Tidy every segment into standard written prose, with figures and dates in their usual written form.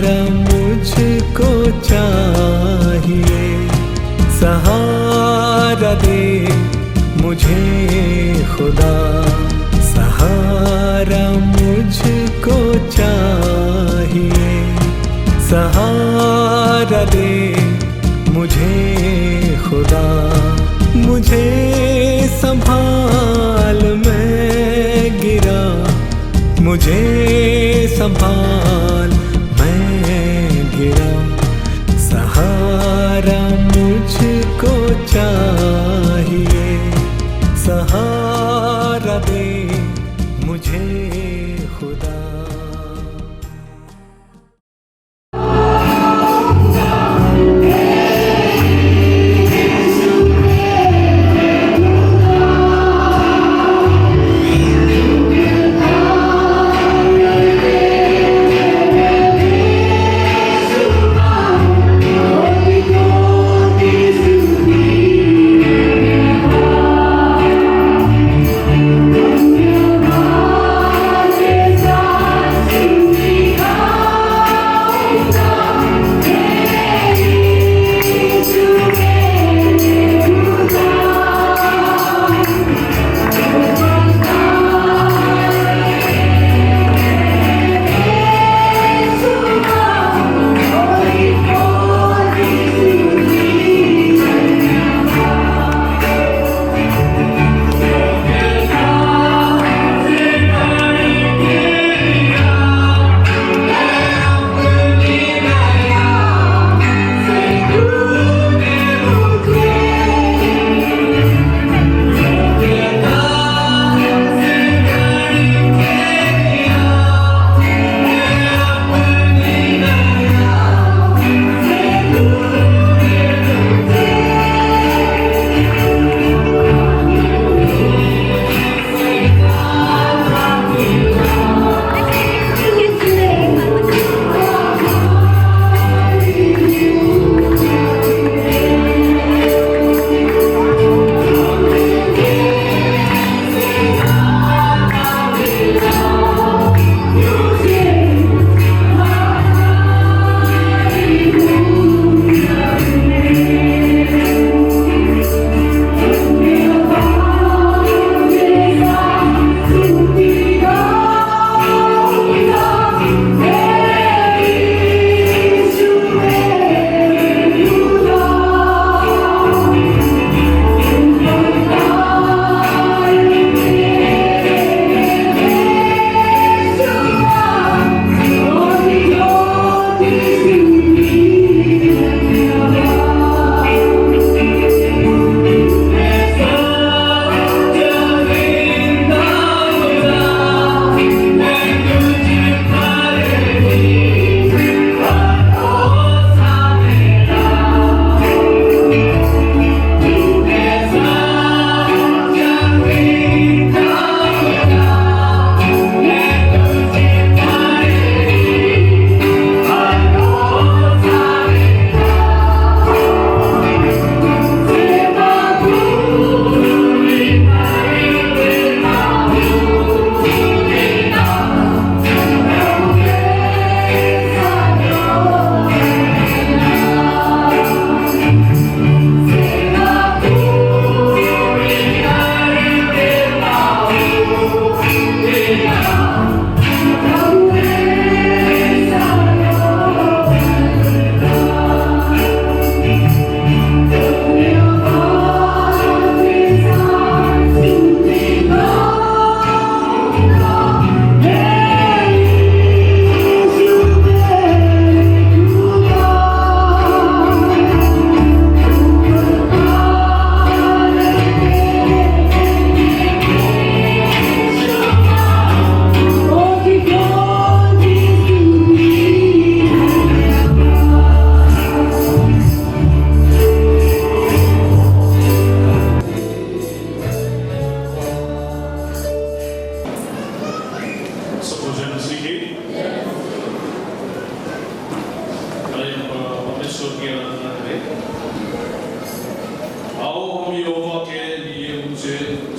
सहारा मुझको चाहिए, सहारा दे मुझे खुदा, सहारा मुझको चाहिए, सहारा दे मुझे खुदा। मुझे संभाल मैं गिरा, मुझे संभाल मैं गिरा, सहारा मुझको चाहिए, सहारा दे मुझे खुदा।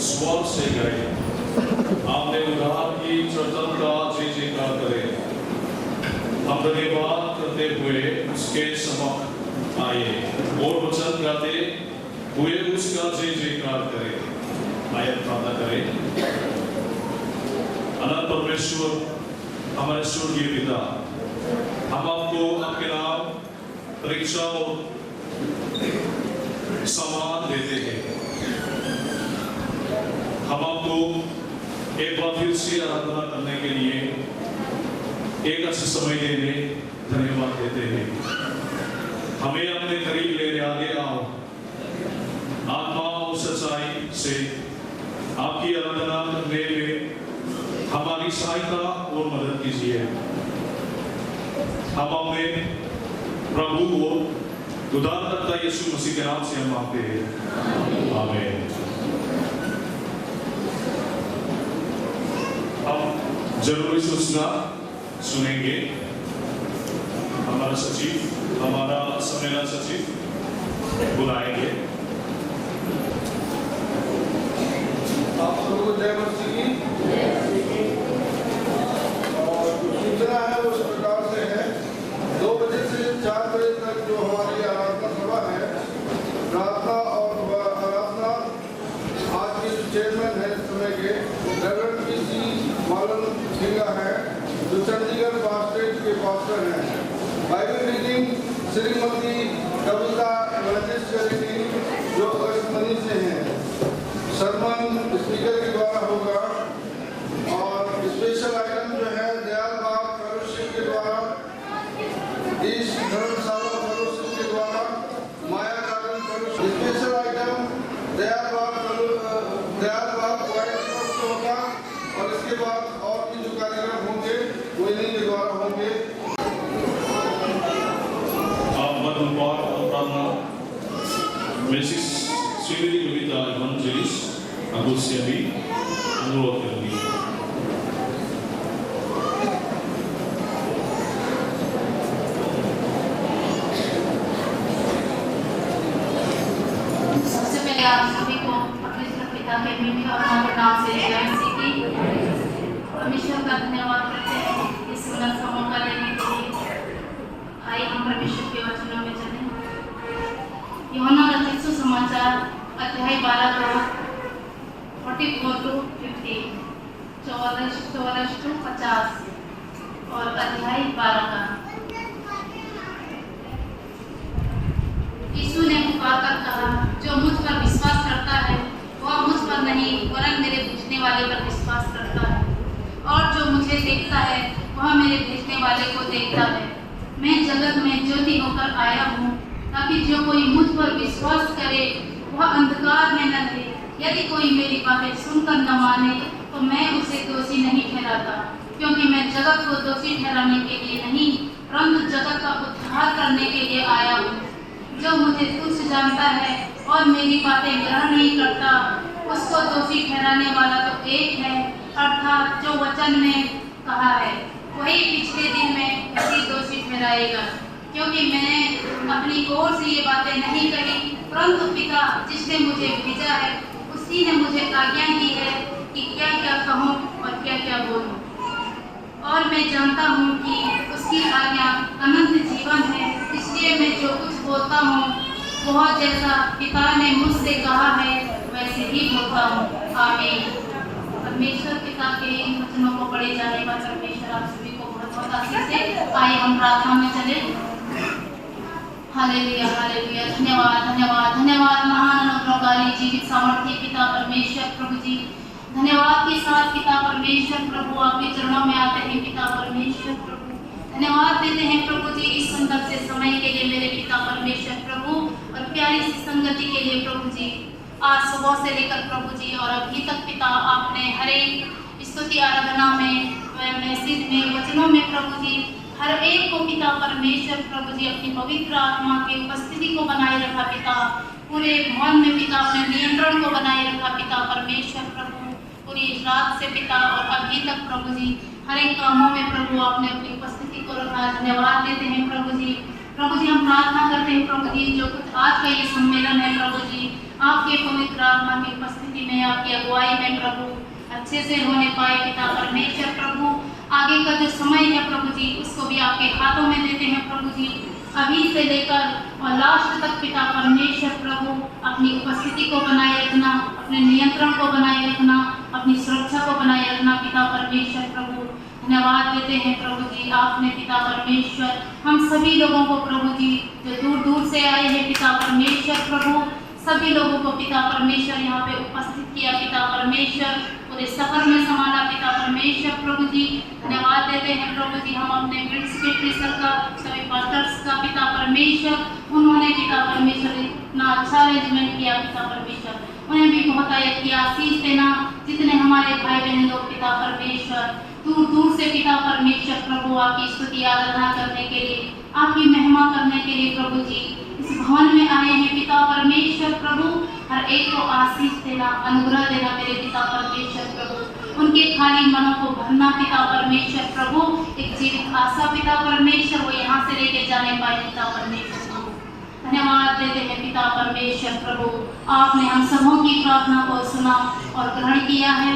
स्वर से गए, आपने उद्धार की स्वतंत्रता से स्वीकार करें। हम धन्यवाद करते हुए उसके समक्ष आए और वचन गाते हुए उसका जय जयकार करें। आइए प्रार्थना करें। अनंत परमेश्वर, हमारे स्वर्गीय पिता, हम आपको आपके नाम, परीक्षा और सम्मान देते हैं। हम आपको एक बार फिर से आराधना करने के लिए एक अच्छा समय देने धन्यवाद देते हैं। हमें अपने करीब लेने आगे आओ। आत्मा और सच्चाई से आपकी आराधना करने में हमारी सहायता और मदद कीजिए। हम अपने प्रभु को उद्धारकर्ता यीशु मसीह के नाम से हम मांगते हैं, आमीन। अब जरूरी सूचना सुनेंगे। हमारा सचिव, हमारा सम्मेलन सचिव बुलाएंगे। आप सबको जय मसीह की। और सूचना है वो इस प्रकार से है, 2 बजे से 4 बजे तक जो हमारी आराधना सभा है, प्रार्थना और आराधना, आज के जो चेयरमैन है इस समय के रेवरेंड पीसी मालन सिंगा है, जो चंडीगढ़ पास्टेट के पास्टर हैं। बाइबल रीडिंग श्रीमती कविता एवेंजलिस्ट रीडिंग जो अगस्तमनी से हैं। सरमन स्पीकर के द्वारा होगा और स्पेशल आइटम जो है दयाल बाग फेलोशिप के द्वारा, ईस्ट धर्मशाला फेलोशिप के द्वारा, Maya garden fellowship. Special item Dayal Bagh white से होगा और इसके बाद और भी जो कार्यक्रम होंगे वो इन्हीं के द्वारा होंगे। मिसेस श्रीमती कविता एवेंजलिस्ट अगुल से भी अनुरोध करेंगी। सबसे पहले आप सभी को परमेश्वर पिता के मीठे और मधुर नाम से जय मसीह की। परमेश्वर का धन्यवाद करते हैं इस सुंदर सा मौका देने के लिए। आइए हम परमेश्वर के वचनों में चलें। यूहन्ना रचित सुसमाचार अध्याय 12 का 44 to 50, 44 to 50 और अध्याय 12 का। यीशु ने पुकारकर कहा, जो मुझ पर विश्वास करता है वह मुझ पर नहीं वरन मेरे भेजने वाले पर विश्वास करता है, और जो मुझे देखता है वह मेरे भेजने वाले को देखता है। मैं जगत में ज्योति होकर आया हूँ ताकि जो कोई मुझ पर विश्वास करे वह अंधकार में न रहे। यदि कोई मेरी बातें सुनकर न माने तो मैं उसे दोषी नहीं ठहराता, क्योंकि मैं जगत को दोषी ठहराने के लिए नहीं परंतु जगत का उद्धार करने के लिए आया हूँ। जो मुझे तुच्छ जानता है और मेरी बातें ग्रहण नहीं करता उसको दोषी ठहराने वाला तो एक है, अर्थात जो वचन ने कहा है वही पिछले दिन में उसी दोषी ठहराएगा। क्योंकि मैंने अपनी ओर से ये बातें नहीं कही, परंतु पिता जिसने मुझे भेजा है उसी ने मुझे आज्ञा दी है कि क्या क्या कहूँ और क्या क्या बोलूँ। और मैं जानता हूँ कि उसकी आज्ञा अनंत जीवन है, इसलिए मैं जो कुछ बोलता हूँ वह जैसा पिता ने मुझसे कहा है वैसे ही बोलता हूँ। आमीन। परमेश्वर पिता के इन वचनों को पढ़े जाने पर परमेश्वर आप सभी को बहुत बहुत आशीष दे। आइए हम प्रार्थना में चले। Hallelujah hallelujah. धन्यवाद धन्यवाद धन्यवाद महान अनुग्रहकारी जीवित सामर्थ्य पिता परमेश्वर प्रभु जी। धन्यवाद के साथ पिता परमेश्वर प्रभु आपके चरणों में आते हैं पिता परमेश्वर प्रभु। धन्यवाद देते हैं प्रभु जी इस सुंदर से समय के लिए मेरे पिता परमेश्वर प्रभु और प्यारी सी संगति के लिए प्रभु जी। आज सुबह से लेकर प्रभु जी और अभी तक पिता आपने हर एक स्तुति आराधना में मैसेज में वचनों में प्रभु जी हर एक को पिता परमेश्वर प्रभु जी अपनी पवित्र आत्मा की उपस्थिति को बनाए रखा पिता। पूरे भवन में पिता अपने नियंत्रण को बनाए रखा पिता परमेश्वर प्रभु। पूरी इस रात से पिता और अभी तक प्रभु जी हर एक कामों में प्रभु आपने अपनी उपस्थिति को रखा। धन्यवाद देते हैं प्रभु जी। प्रभु जी हम प्रार्थना करते हैं प्रभु जी जो कुछ आज का ये सम्मेलन है प्रभु जी आपके पवित्र आत्मा की उपस्थिति में आपकी अगुवाई में प्रभु अच्छे से होने पाए पिता परमेश्वर प्रभु। आगे का जो समय है प्रभु जी उसको भी आपके हाथों में देते हैं प्रभु प्रभु जी अभी से लेकर और लास्ट तक पिता परमेश्वर प्रभु अपनी उपस्थिति को बनाए रखना, अपने नियंत्रण को बनाए रखना, अपनी सुरक्षा को बनाए रखना पिता परमेश्वर प्रभु। धन्यवाद देते हैं प्रभु जी, आपने पिता परमेश्वर हम सभी लोगों को प्रभु जी जो दूर दूर से आए हैं पिता परमेश्वर प्रभु, सभी लोगों को पिता परमेश्वर यहाँ पे उपस्थित किया पिता परमेश्वर, पूरे सफर में संभाला पिता परमेश्वर प्रभु जी। धन्यवाद देते हैं प्रभु जी, हम अपने मिड सेक्रेटरी सर का, सभी पास्टर्स का पिता परमेश्वर, उन्होंने पिता परमेश्वर इतना अच्छा अरेंजमेंट किया पिता परमेश्वर, उन्हें भी बहुत आयत की आशीष देना। जितने हमारे भाई बहन लोग पिता परमेश्वर दूर दूर से पिता परमेश्वर प्रभु आपकी स्तुति आराधना करने के लिए, आपकी महिमा करने के लिए प्रभु जी इस भवन में आए हैं पिता परमेश्वर प्रभु, हर एक को आशीष देना, अनुग्रह देना मेरे पिता परमेश्वर प्रभु, उनके खाली मनों को भरना पिता परमेश्वर प्रभु, एक जीवित आशा पिता परमेश्वर वो यहाँ से लेके जाने पाए पिता परमेश्वर प्रभु। धन्यवाद देते हैं पिता परमेश्वर प्रभु, आपने हम सबों की प्रार्थना को सुना और ग्रहण किया है।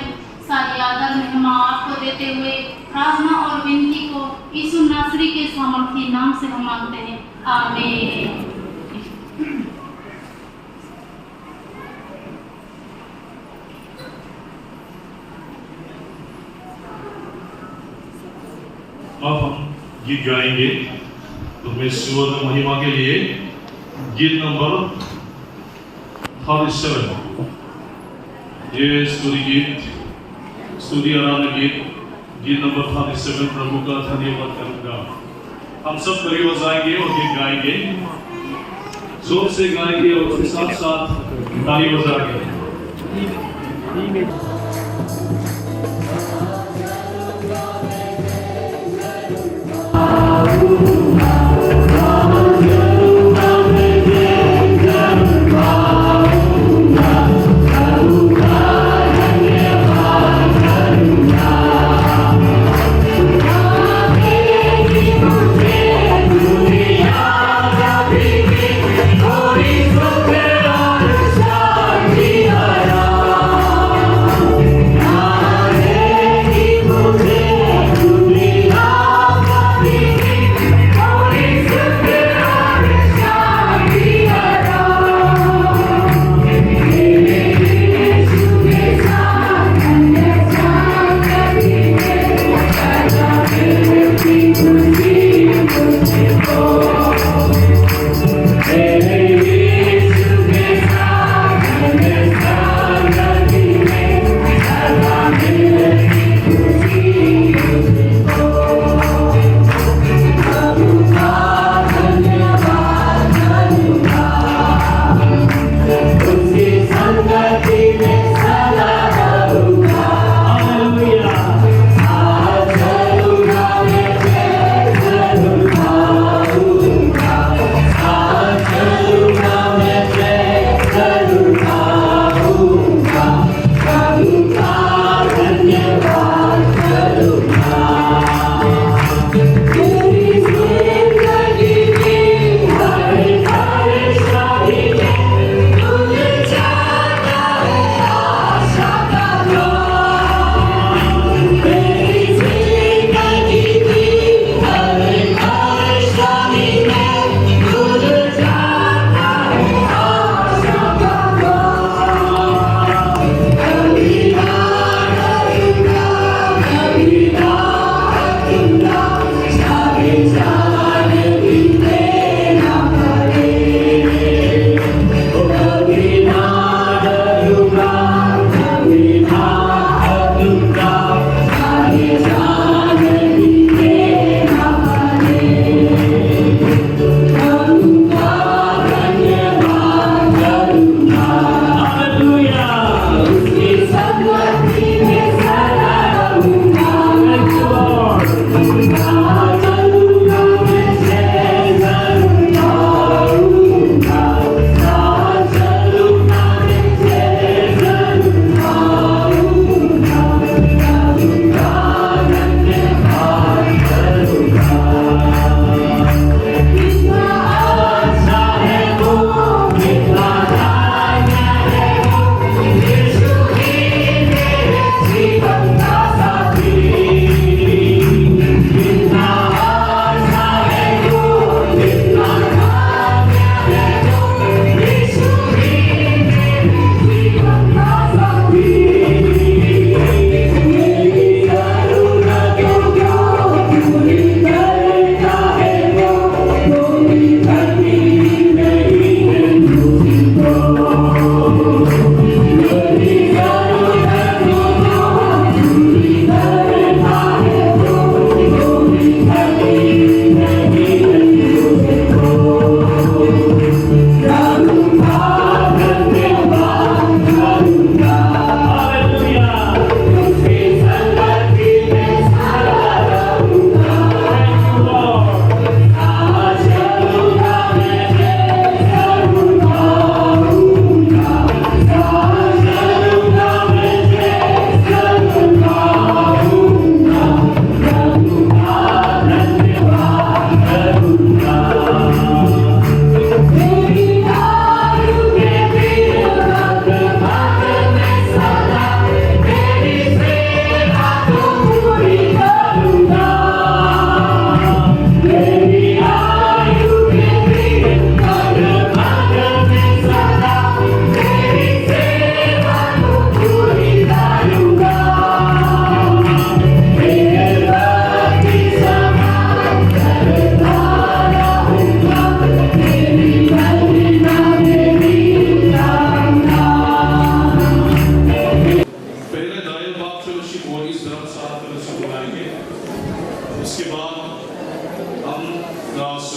सारी आदर महिमा आपको देते हुए प्रार्थना और विनती को यीशु नासरी के सामर्थी नाम से हम मांगते हैं, आमीन। अब हम गीत गाएंगे परमेश्वर महिमा के लिए। गीत नंबर 37, ये स्तुति गीत, स्तुति आराधना गीत, गीत नंबर 37 प्रभु का धन्यवाद करूंगा। हम सब कड़ी बजाएंगे और गीत गाएंगे, जोर से गाएंगे और उसके साथ साथ ताली बजाएंगे। Hallelujah.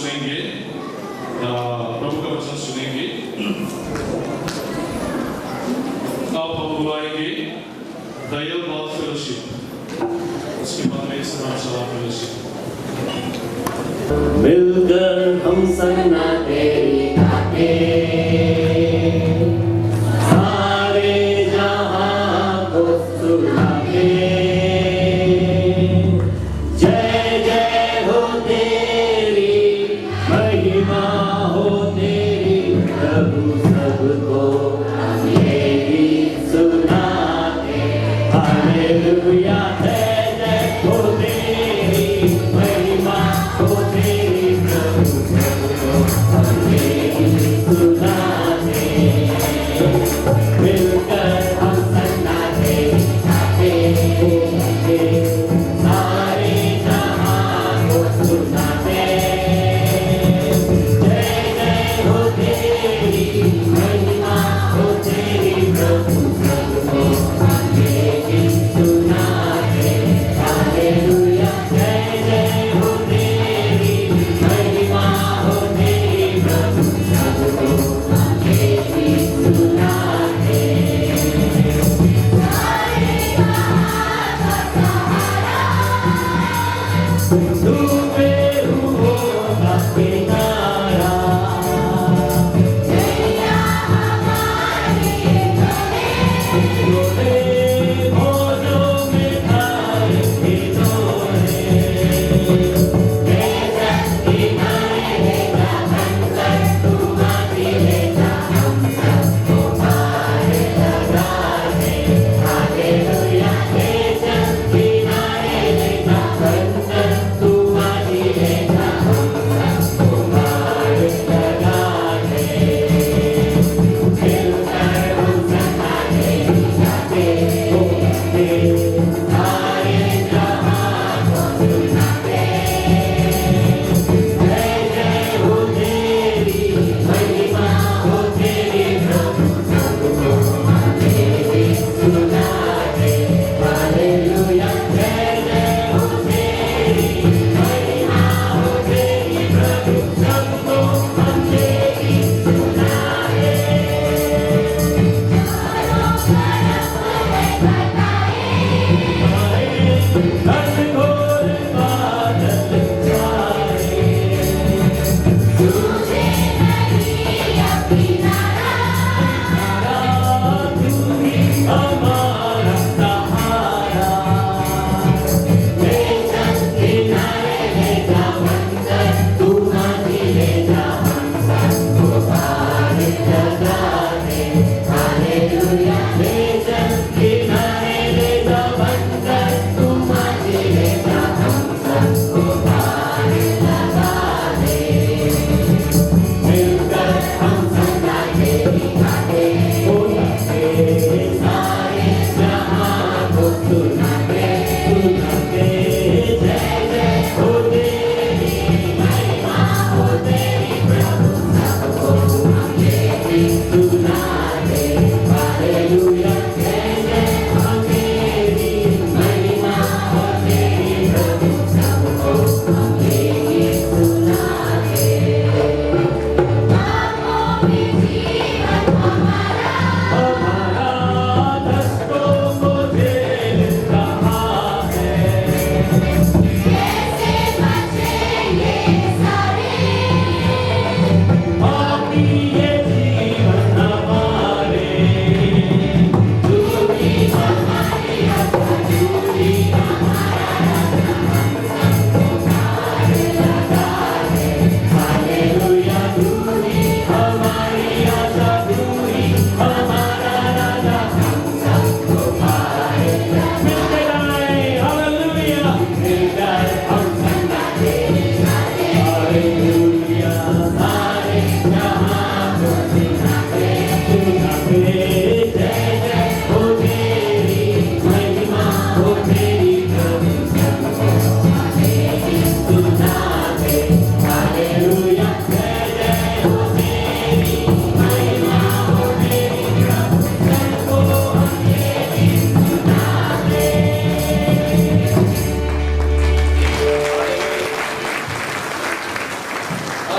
सुनेंगे, प्रभु का वचन सुनेंगे। अब हम बुलाएंगे दयाल बाल फेलोशिप, उसके बाद में समाचार फेलोशिप। मिलकर हम संगना तेरी गाते, सारे जहां को सुनाते। जय जय हो तेरी, महिमा हो तेरी, प्रभु सबको ये गीत सुनाते। हालेलुया, जय जय हो तेरी, महिमा हो तेरी, प्रभु सबको ये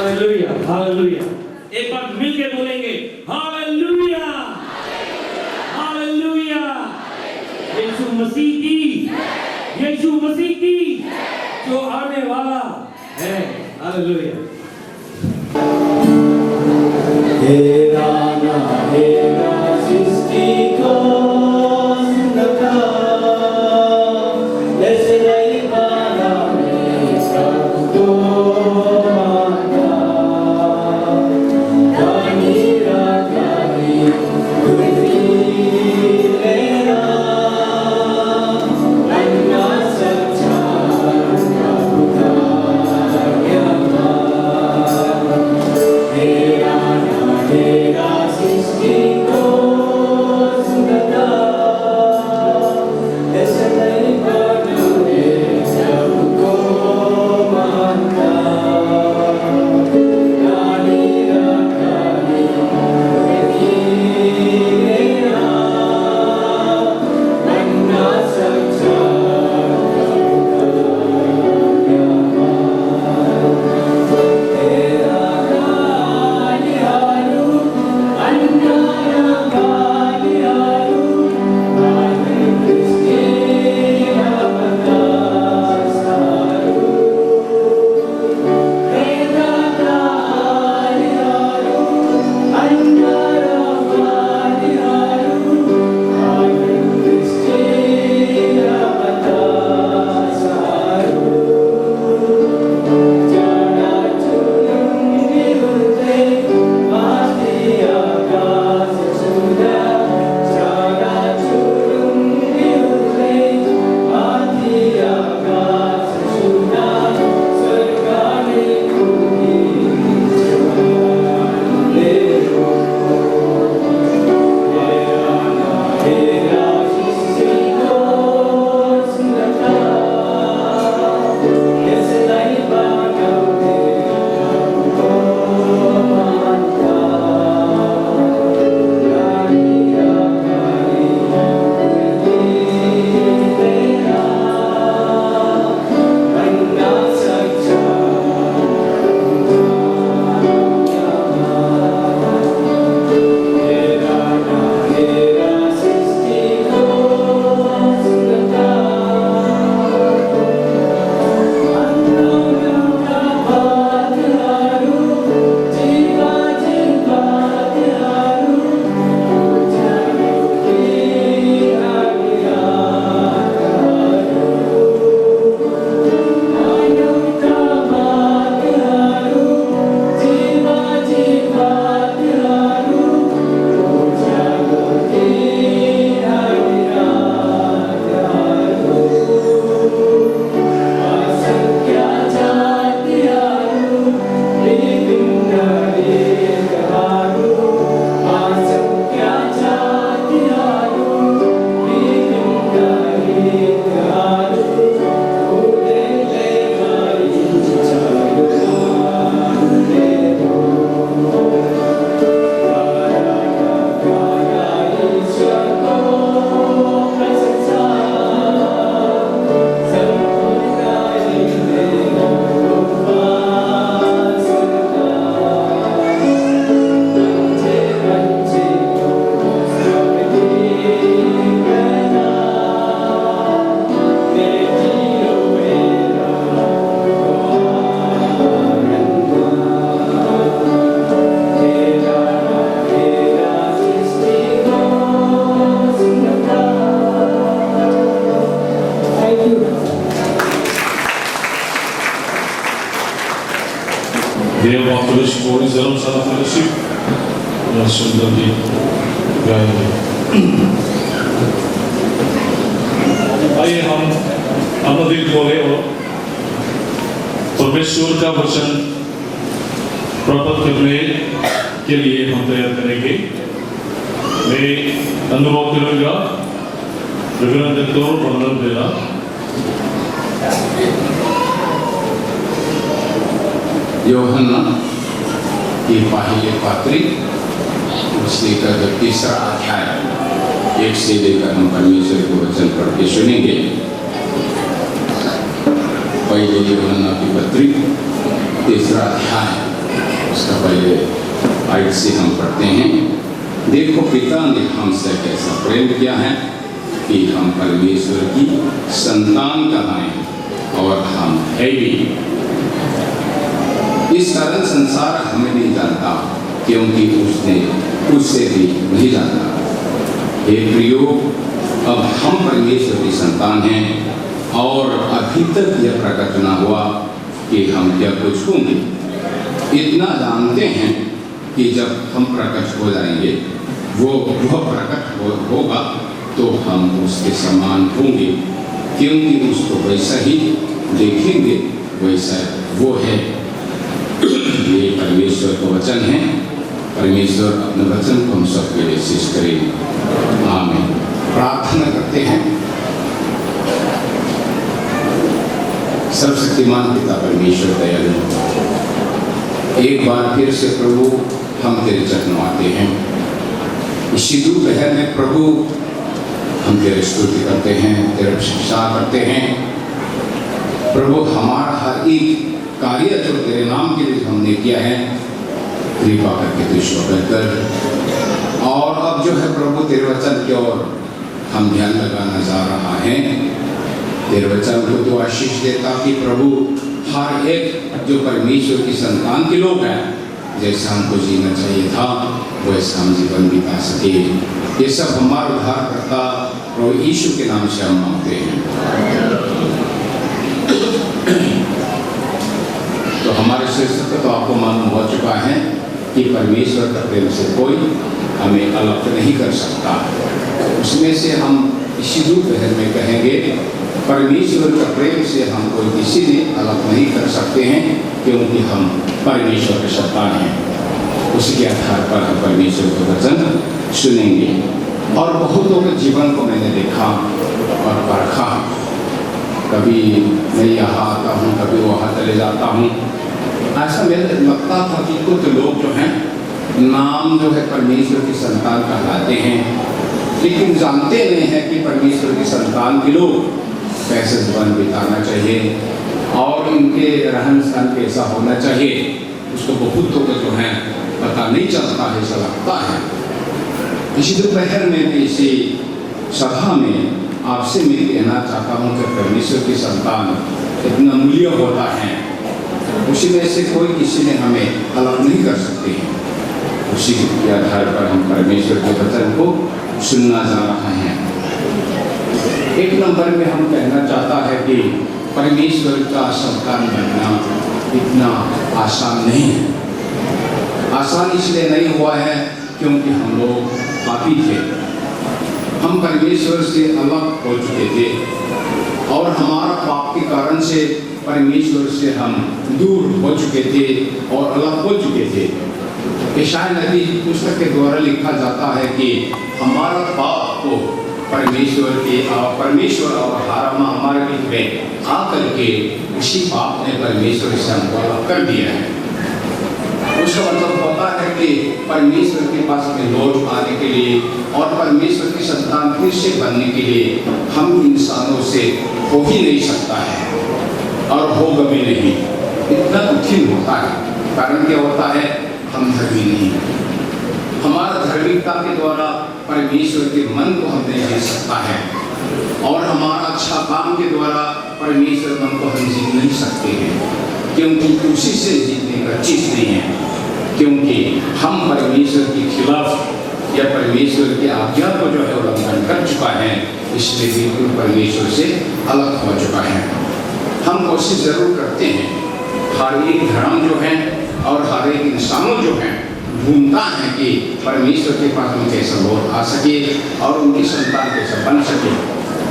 हालेलुया हालेलुया। एक बार मिलके बोलेंगे हालेलुया हालेलुया। यीशु मसीह की, यीशु मसीह की जो आने वाला है। हालेलुया। हेरा ना हेरा सृष्टि को सुंदरता, ऐसे नहीं माना मैं सबको मानता। गानी रागानी गुरती लेना, अन्ना सच्चा प्रभुता ज्ञाता। हेरा ना हेरा सृष्टि को सुंदरता, ऐसे नहीं माना मैं सबको मानता। गानी रागानी गुरती लेना, अन्ना सच्चा Fellowship, Holy Zealous Son of Fellowship, सुंदर जी गाएंगे। आइए हम अपना दिल खोले और परमेश्वर का वचन प्राप्त करने के लिए हम तैयार करेंगे। मैं अनुरोध करूंगा रेवरेंड डॉक्टर वंदन बेरा। यूहन्ना की पहली पत्री उसने का 3रा अध्याय 1 से लेकर हम परमेश्वर के वचन पढ़ के सुनेंगे। पहले यूहन्ना की पत्री 3रा अध्याय उसका पहले 8 से हम पढ़ते हैं। देखो पिता ने हमसे कैसा प्रेम किया है कि हम परमेश्वर की संतान कहलाएं और हम है भी। इस कारण संसार हमें नहीं जानता क्योंकि उसने उससे भी नहीं जानता। हे प्रियो, अब हम परमेश्वर की संतान हैं और अभी तक यह प्रकट न हुआ कि हम क्या कुछ होंगे। इतना जानते हैं कि जब हम प्रकट हो जाएंगे, वो प्रकट होगा तो हम उसके समान होंगे, क्योंकि उसको वैसा ही देखेंगे वैसा वो है। ये परमेश्वर का वचन है। परमेश्वर अपने वचन को हम सबके लिए शीश करें। आमीन। प्रार्थना करते हैं। सर्वशक्तिमान पिता परमेश्वर दयालु, एक बार फिर से प्रभु हम तेरे चरणों आते हैं। इसी दोपहर में प्रभु हम तेरे स्तुति करते हैं, तेरे प्रशंसा करते हैं। प्रभु हमारा हर एक कार्य जो तेरे नाम के लिए हमने किया है, कृपा करके तू स्वीकार कर। और अब जो है प्रभु तेरे वचन की ओर हम ध्यान लगाना जा रहा है। तेरे वचन को तो आशीष देता कि प्रभु हर एक जो परमेश्वर की संतान के लोग हैं, जैसा हमको जीना चाहिए था वैसा हम जीवन बिता सके। ये सब हमारा उद्धारकर्ता प्रभु यीशु के नाम से हम मांगते हैं। तो हमारे श्रेष्ठ तो आपको मालूम हो चुका है कि परमेश्वर का प्रेम से कोई हमें अलग नहीं कर सकता। उसमें से हम इसी दोपहर में कहेंगे, परमेश्वर का प्रेम से हम कोई किसी ने अलग नहीं कर सकते हैं, क्योंकि हम परमेश्वर के संतान हैं। उसके आधार पर हम परमेश्वर का वचन सुनेंगे। और बहुतों के जीवन को मैंने देखा और परखा। कभी मैं यहाँ आता हूँ, कभी वहाँ चले जाता हूँ। ऐसा मेरे लगता था कि कुछ लोग जो हैं नाम जो है परमेश्वर की संतान कहलाते हैं, लेकिन जानते नहीं हैं कि परमेश्वर की संतान के लोग कैसे जीवन बिताना चाहिए और इनके रहन सहन कैसा होना चाहिए। उसको बहुतों को जो है पता नहीं चलता है, ऐसा लगता है। इसी दोपहर में मैं इसी सभा में आपसे मैं कहना चाहता हूँ कि परमेश्वर की संतान इतना मूल्य होता है, उसी में से कोई किसी ने हमें अलग नहीं कर सकते हैं। उसी के आधार पर हम परमेश्वर के वचन को सुनना जा रहा है। एक नंबर में हम कहना चाहता है कि परमेश्वर का संतान बनना इतना आसान नहीं है। आसान इसलिए नहीं हुआ है क्योंकि हम लोग पापी थे। हम परमेश्वर से अलग हो चुके थे और हमारा पाप के कारण से परमेश्वर से हम दूर हो चुके थे और अलग हो चुके थे। यशायाह नबी पुस्तक के द्वारा लिखा जाता है कि हमारा पाप को परमेश्वर और हमारा हमारे बीच में आकर के उसी पाप ने परमेश्वर से हमको अलग कर दिया है। उसका मतलब होता है कि परमेश्वर के पास में लौट आने के लिए और परमेश्वर की संतान फिर से बनने के लिए हम इंसानों से हो ही नहीं सकता है और होगा भी नहीं। इतना कठिन होता है। कारण क्या होता है? हम धर्मी नहीं। हमारा धार्मिकता के द्वारा परमेश्वर के मन को हम नहीं जीत सकता है और हमारा अच्छा काम के द्वारा परमेश्वर मन को हम जीत नहीं सकते हैं, क्योंकि उसी से जीतने का चीज नहीं है। क्योंकि हम परमेश्वर के खिलाफ या परमेश्वर की आज्ञा को जो है उल्लंघन कर चुका है, इसलिए बिल्कुल परमेश्वर से अलग हो चुका है। हम कोशिश जरूर करते हैं, हर एक धर्म जो है और हर एक इंसानों जो है ढूंढता है कि परमेश्वर के पास में कैसे लौट आ सके और उनकी संतान कैसे बन सके,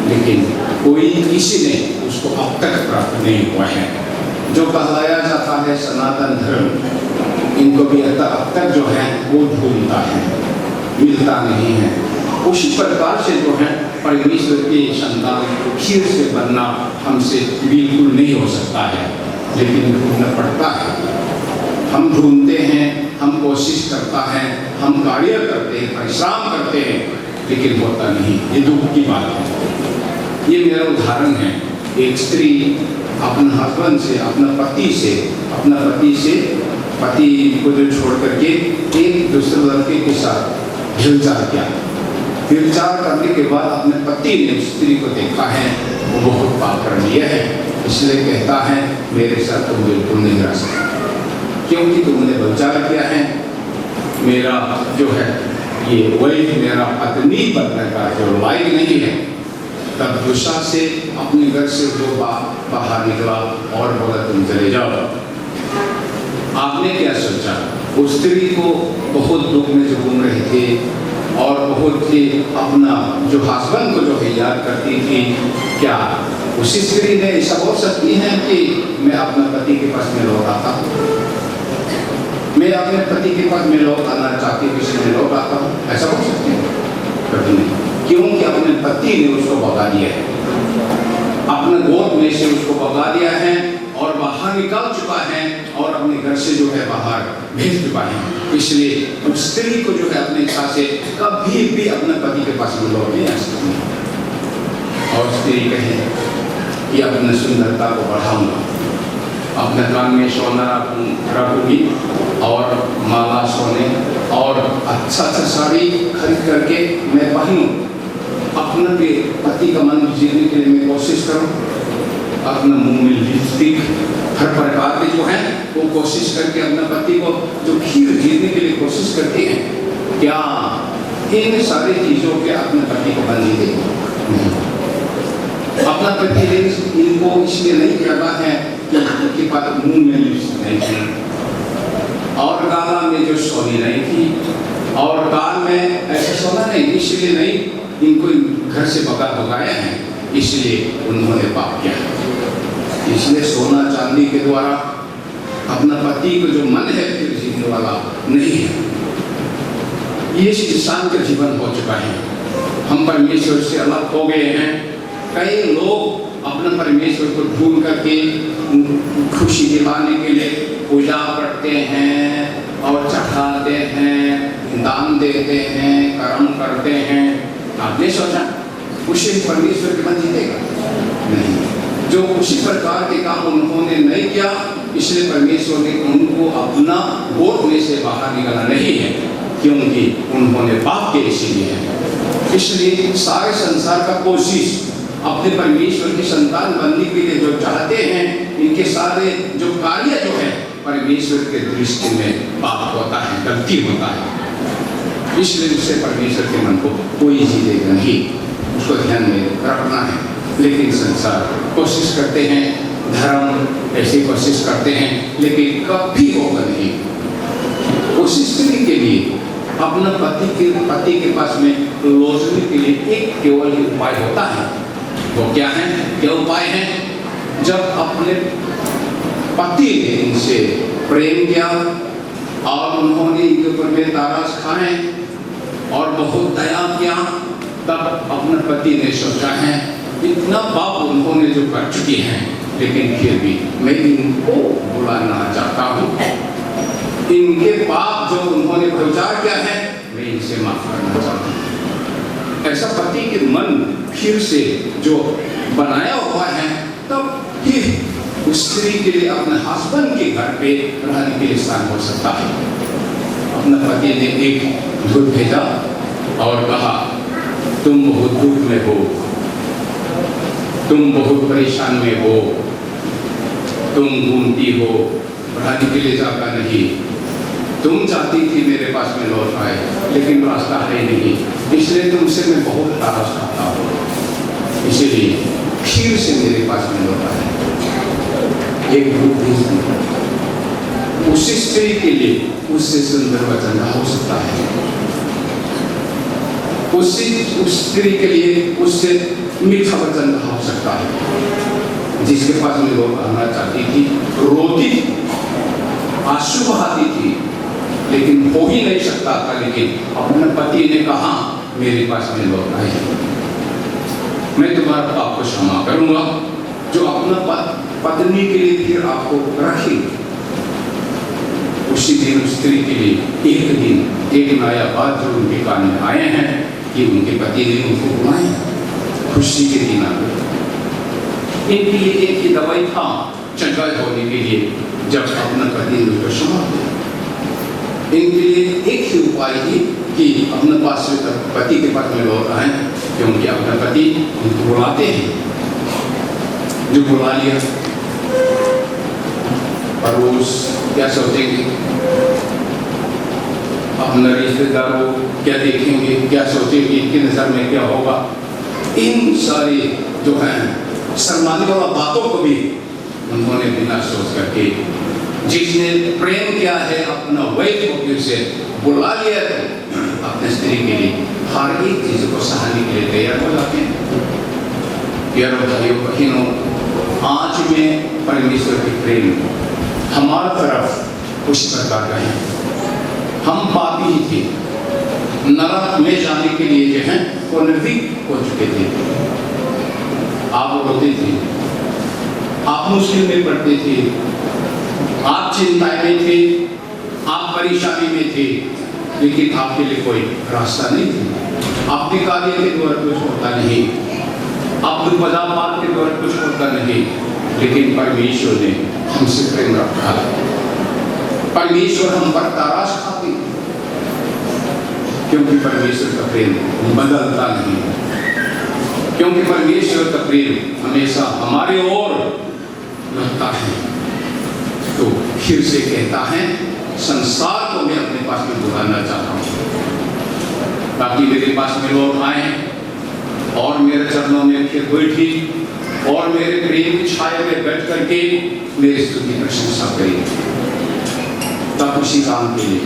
लेकिन कोई किसी ने उसको अब तक प्राप्त नहीं हुआ है। जो कहलाया जाता है सनातन धर्म, इनको भी अब तक जो है वो ढूंढता है, मिलता नहीं है। उसी प्रकार से जो है परमेश्वर की संतान फिर से बनना हमसे बिल्कुल नहीं हो सकता है, लेकिन ढूंढना पड़ता है। हम ढूंढते हैं, हम कोशिश करता है, हम कार्य करते हैं, परिश्रम करते हैं, लेकिन होता नहीं। ये दुख की बात है। ये मेरा उदाहरण है। एक स्त्री अपने हस्बैंड से, अपना पति से पति को जो छोड़ करके एक दूसरे लड़के के साथ व्यभिचार किया। व्यभिचार करने के बाद अपने पति ने उस स्त्री को देखा है, वो बहुत पाप कर लिया है, इसलिए कहता है मेरे साथ तुम बिल्कुल नहीं रह सकते, क्योंकि तुमने व्यभिचार किया है। मेरा जो है ये वही मेरा पत्नी बनने का जो लायक नहीं है। तब गुस्सा से अपने घर से वो बाहर निकला और बोला तुम चले जाओ। आपने क्या सोचा? उस स्त्री को बहुत दुख में जो घूम रहे थे और बहुत ही अपना जो हस्बैंड को जो है याद करती थी, क्या उसी स्त्री ने ऐसा बोल सकती है कि मैं अपने पति के पास में लौट आता, मैं अपने पति के पास में लौट आना चाहती हूँ, इसलिए लौट आता हूँ, ऐसा बोल सकती है? कभी नहीं, क्योंकि अपने पति ने उसको भगा दिया है, अपने गोद में से उसको भगा दिया है और बाहर निकाल चुका है और अपने घर से जो है बाहर भेज चुका है। इसलिए उस स्त्री को जो है अपने इच्छा से कभी भी अपने पति के पास में लौट नहीं आ सकती। और स्त्री कहे कि अपने सुंदरता को बढ़ाऊंगा, अपने कान में सोना रखूंगी और माला सोने और अच्छा साड़ी खरीद करके मैं पहनूं, अपने भी पति का मन जीने के लिए मैं कोशिश करूं, अपना मुंह में लिपस्टिक हर प्रकार के जो है वो कोशिश करके अपने पति को जो खीर जीतने के लिए कोशिश करते हैं। क्या इन सारी चीजों के अपने पति को बंदी देंगे? अपना पति इनको इसलिए नहीं करना है कि उनके पास मुंह में लिपस्टिक नहीं थी और गाला में जो सोनी नहीं थी और कान में ऐसा सोना नहीं, इसलिए नहीं इनको घर से भगाया है, इसलिए उन्होंने पाप किया। इसलिए सोना चांदी के द्वारा अपना पति को जो मन है फिर जीतने वाला नहीं है। ये इंसान का जीवन हो चुका है, हम परमेश्वर से अलग हो गए हैं। कई लोग अपने परमेश्वर को ढूंढ करके खुशी दिलाने के लिए पूजा करते हैं और चढ़ाते हैं, दान देते हैं, कर्म करते हैं। आपने सोचा उसे परमेश्वर के मन जीतेगा? नहीं। जो उसी प्रकार के काम उन्होंने नहीं किया, इसलिए परमेश्वर ने उनको अपना गोद में से बाहर निकाला नहीं है, क्योंकि उन्होंने पाप के इसीलिए है। इसलिए सारे संसार का कोशिश अपने परमेश्वर की संतान बनने के लिए जो चाहते हैं, इनके सारे जो कार्य जो है परमेश्वर के दृष्टि में पाप होता है, गलती होता है। इसलिए उससे परमेश्वर के मन को कोई जीतेगा नहीं, उसको ध्यान में रखना है। लेकिन संसार कोशिश करते हैं, धर्म ऐसी कोशिश करते हैं, लेकिन कभी होगा नहीं। उस स्त्री के लिए अपना पति के पास में लौटने के लिए एक केवल ही उपाय होता है। वो क्या है? क्या उपाय है? जब अपने पति ने इनसे प्रेम किया और उन्होंने इनके ऊपर में तारास खाए और बहुत दया किया, तब अपने पति ने सोचा है इतना पाप उन्होंने जो कर चुकी हैं, लेकिन फिर भी मैं इनको बुलाना चाहता हूँ। इनके पाप जो उन्होंने व्यभिचार किया है, मैं इनसे माफ करना चाहता हूँ। ऐसा पति के मन फिर से जो बनाया हुआ है, तब फिर उस स्त्री के लिए अपने हस्बैंड के घर पे रहने के लिए स्थान हो सकता है। अपने पति ने एक दूत भेजा और कहा तुम बहुत दुख में हो, तुम बहुत परेशान में हो, तुम घूमती हो, रहने के लिए जाता नहीं, तुम चाहती थी मेरे पास में लौट आए, लेकिन रास्ता है नहीं, इसलिए तुमसे मैं बहुत नाराज करता हूँ, इसीलिए फिर से मेरे पास में लौट आए। एक उसी स्त्री के लिए उससे सुंदर वचन हो सकता है, उस स्त्री के लिए उससे मीठा वचन हो सकता है, जिसके पास में लोग आना चाहती थी, रोती थी, आंसू बहाती थी, लेकिन हो ही नहीं सकता था। लेकिन अपने पति ने कहा मेरे पास में लौट आए, मैं तुम्हारा पाप को क्षमा करूंगा। जो अपना पत्नी के लिए फिर आपको रखी, उसी दिन उस स्त्री के लिए एक दिन एक नया बात जो उनके कान में आए हैं कि उनके पति ने उनको बुलाया खुशी के दिन आ गए। इनके लिए एक ही दवाई था चंगाई होने के लिए, जब अपना पति ने उसको क्षमा किया। इनके लिए एक ही उपाय ही कि अपने पास पति के पास में लौट आए, क्योंकि अपना पति उनको बुलाते हैं। जो बुला लिया और वो क्या सोचेंगे, अपने रिश्तेदारों क्या देखेंगे, क्या सोचेंगे, इनकी नजर में क्या होगा, इन सारी जो है शर्माने वाला बातों को भी उन्होंने बिना सोच करके, जिसने प्रेम किया है अपना वाइफ को फिर से बुला लिया, तो अपने स्त्री के लिए हर एक चीज को सहने के लिए तैयार हो जाते हैं। प्यारे भाइयों बहनों, आज में परमेश्वर की प्रेम हमारा तरफ उस प्रकार का है। हम पापी ही थे, नरक में जाने के लिए जो है वो नजदीक हो चुके थे। आप रोते थे, आप मुश्किल में पड़ते थे, आप चिंताएं में थे, आप परेशानी में थे, लेकिन आपके लिए कोई रास्ता नहीं था। आपके कार्य के द्वारा कुछ होता नहीं, आपके पदार्थ के द्वारा कुछ होता नहीं, लेकिन परमेश्वर ने हमसे प्रेम रखा। परमेश्वर हम पर तराश खाते, क्योंकि परमेश्वर का प्रेम बदलता नहीं, क्योंकि परमेश्वर का प्रेम हमेशा हमारे ओर लगता है। तो फिर से कहता है, संसार को मैं अपने पास में बुलाना चाहता हूँ, ताकि मेरे पास में लोग आए और मेरे चरणों में फिर बैठी और मेरे प्रेम की छाया में बैठ करके मेरी स्तुति प्रशंसा करें। तब उसी काम के लिए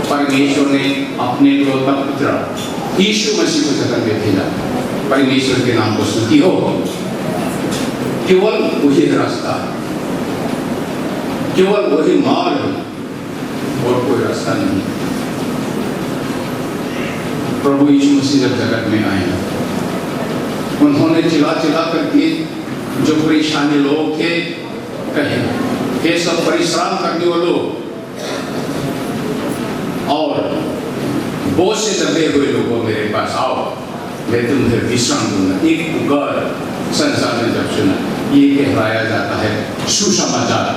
परमेश्वर ने अपने इकलौता पुत्र यीशु मसीह को जगत में भेजा। परमेश्वर के नाम को स्तुति हो। केवल वही रास्ता, केवल वही मार्ग और कोई रास्ता नहीं। प्रभु यीशु मसीह जब जगत में आए, उन्होंने चिल्ला चिल्ला करके जो परेशानी लोग थे कहे, हे सब परिश्रम करने वालों और बोझ से दबे हुए लोगों, मेरे पास आओ, मैं तुम्हें विश्राम दूंगा। एक पुकार संसार ने जब सुना, ये कहलाया जाता है सुसमाचार।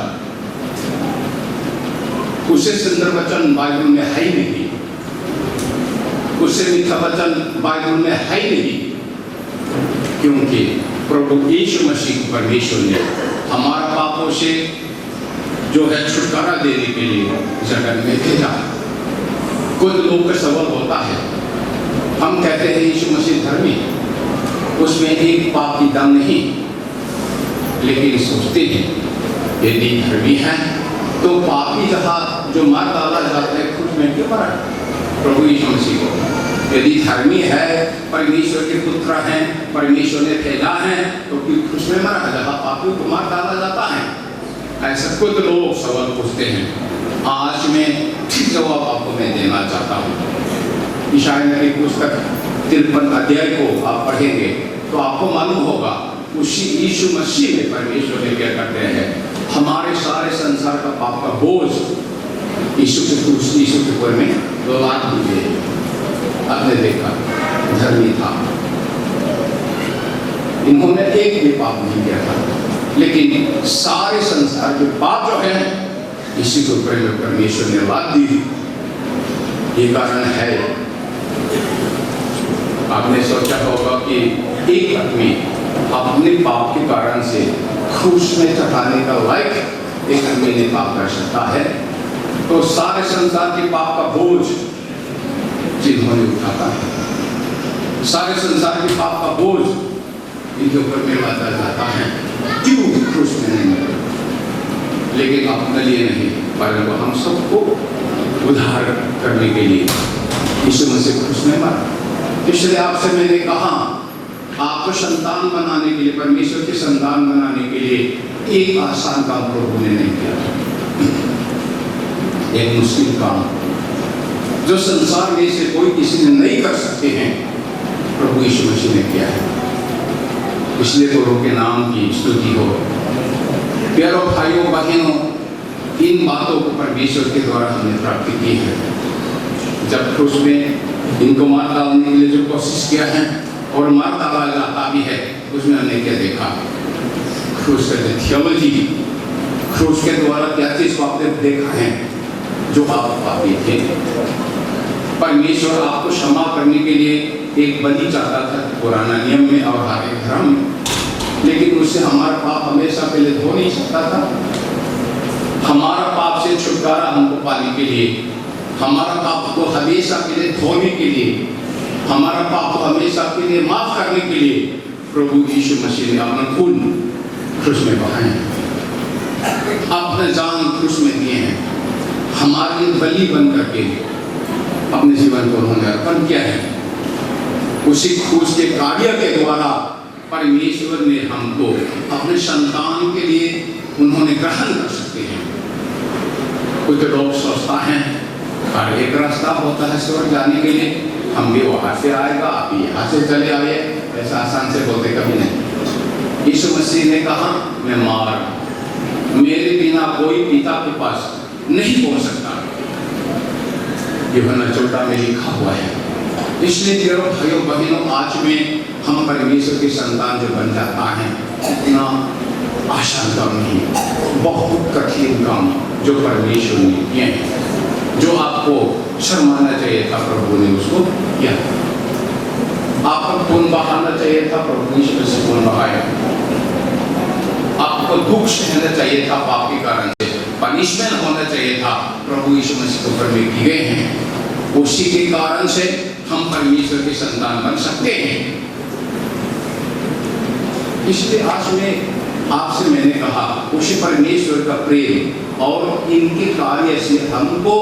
उससे सुंदर वचन बाइबल में है ही नहीं, उससे मीठा वचन बाइबल में है ही नहीं, क्योंकि प्रभु यीशु मसीह परमेश्वर ने हमारा पापों से जो है छुटकारा देने के लिए जगत में भेजा। कुछ लोग का सवाल होता है, हम कहते हैं यीशु मसीह धर्मी, उसमें एक पाप की दम नहीं, लेकिन सोचते हैं यदि धर्मी है तो पापी जहाँ जो मार डाला जाता है खुद में क्यों मरा प्रभु यीशु मसीह को? यदि धर्मी है, परमेश्वर के पुत्र हैं, परमेश्वर ने भेजा है, तो क्यों खुश में मरा जहाँ पापी को मार डाला जाता है? ऐसा कुछ लोग सवाल पूछते हैं। आज मैं ठीक जवाब आपको मैं देना चाहता हूँ। ईशाया नबी की पुस्तक 53 अध्याय को आप पढ़ेंगे तो आपको मालूम होगा उसी यीशु मसीह में परमेश्वर ने क्या करते हैं, हमारे सारे संसार का पाप का बोझ यीशु के ऊपर में लाद दिए। आपने देखा धर्मी था, इन्होंने एक भी पाप नहीं किया था, लेकिन सारे संसार के पाप जो है इसी के ऊपर में परमेश्वर ने लाद दी। ये कारण है, आपने सोचा होगा कि एक आदमी अपने पाप के कारण से क्रूस में चढ़ाने का लायक एक आदमी ने पाप कर सकता है, तो सारे संसार के पाप का बोझ जिन्होंने उठाता है, सारे संसार के पाप का बोझ इनके ऊपर में लादा जाता है। क्यों क्रूस में नहीं मरे? लेकिन अपने लिए नहीं, परंतु हम सबको उद्धार करने के लिए यीशु मसीह क्रूस में मरा। इसलिए आपसे मैंने कहा, आपको संतान बनाने के लिए, परमेश्वर के संतान बनाने के लिए एक आसान काम प्रभु ने नहीं किया, एक मुश्किल काम जो संसार में से कोई किसी ने नहीं कर सकते हैं, प्रभु यीशु मसीह ने किया है। इसलिए प्रभु के नाम की स्तुति हो। प्यारो भाइयों बहनों, इन बातों को परमेश्वर के द्वारा हमने प्राप्त की है। जब क्रूस में इनको मार डालने के लिए जो कोशिश किया है और मार डाला जाता भी है, उसमें हमने क्या देखा? क्रूस का थियोलॉजी, क्रूस के द्वारा क्या चीज को आपने देखा है? जो आप पापी थे। परमेश्वर आपको क्षमा करने के लिए एक बलि चाहता था पुराना नियम में और हर एक धर्म में, लेकिन उससे हमारा पाप हमेशा के लिए धो नहीं सकता था। हमारा पाप से छुटकारा हमको पाने के लिए, हमारा पाप को हमेशा के लिए धोने के लिए, हमारा पाप को हमेशा के लिए माफ करने के लिए प्रभु यीशु मसीह ने अपना खून क्रूस में बहाया, अपने जान क्रूस में दिए हैं, हमारे लिए बलि बन करके अपने जीवन को उन्होंने अर्पण किया है। उसी क्रूस के कार्य के द्वारा परमेश्वर ने हमको अपने संतान के लिए उन्होंने ग्रहण कर सकते हैं। कुछ लोग सोचता है और एक रास्ता होता है स्वर्ग जाने के लिए, हम भी वहां से आएगा, आप भी यहाँ से चले आए, ऐसा आसान से बोलते कभी नहीं। यीशु मसीह ने कहा मैं मार्ग, मेरे बिना कोई पिता के पास नहीं पहुंच सकता। यूहन्ना 14 में लिखा हुआ है। इसलिए प्यारे भाइयों बहनों, आज में हम परमेश्वर के संतान जो बन जाता है, इतना आसान काम नहीं, बहुत कठिन काम जो परमेश्वर ने किए हैं। जो आपको शर्माना चाहिए था प्रभु ने उसको किया, आपको खून बहाना चाहिए था प्रभु यीशु मसीह खून बहाया, आपको दुख सहना चाहिए था पाप के कारण से, पनिशमेंट होना चाहिए था प्रभु यीशु मसीह के ऊपर में किए गए हैं। उसी के कारण से हम परमेश्वर के संतान बन सकते हैं। इसलिए आज में आपसे मैंने कहा उसी परमेश्वर का प्रेम और इनके कार्य से हमको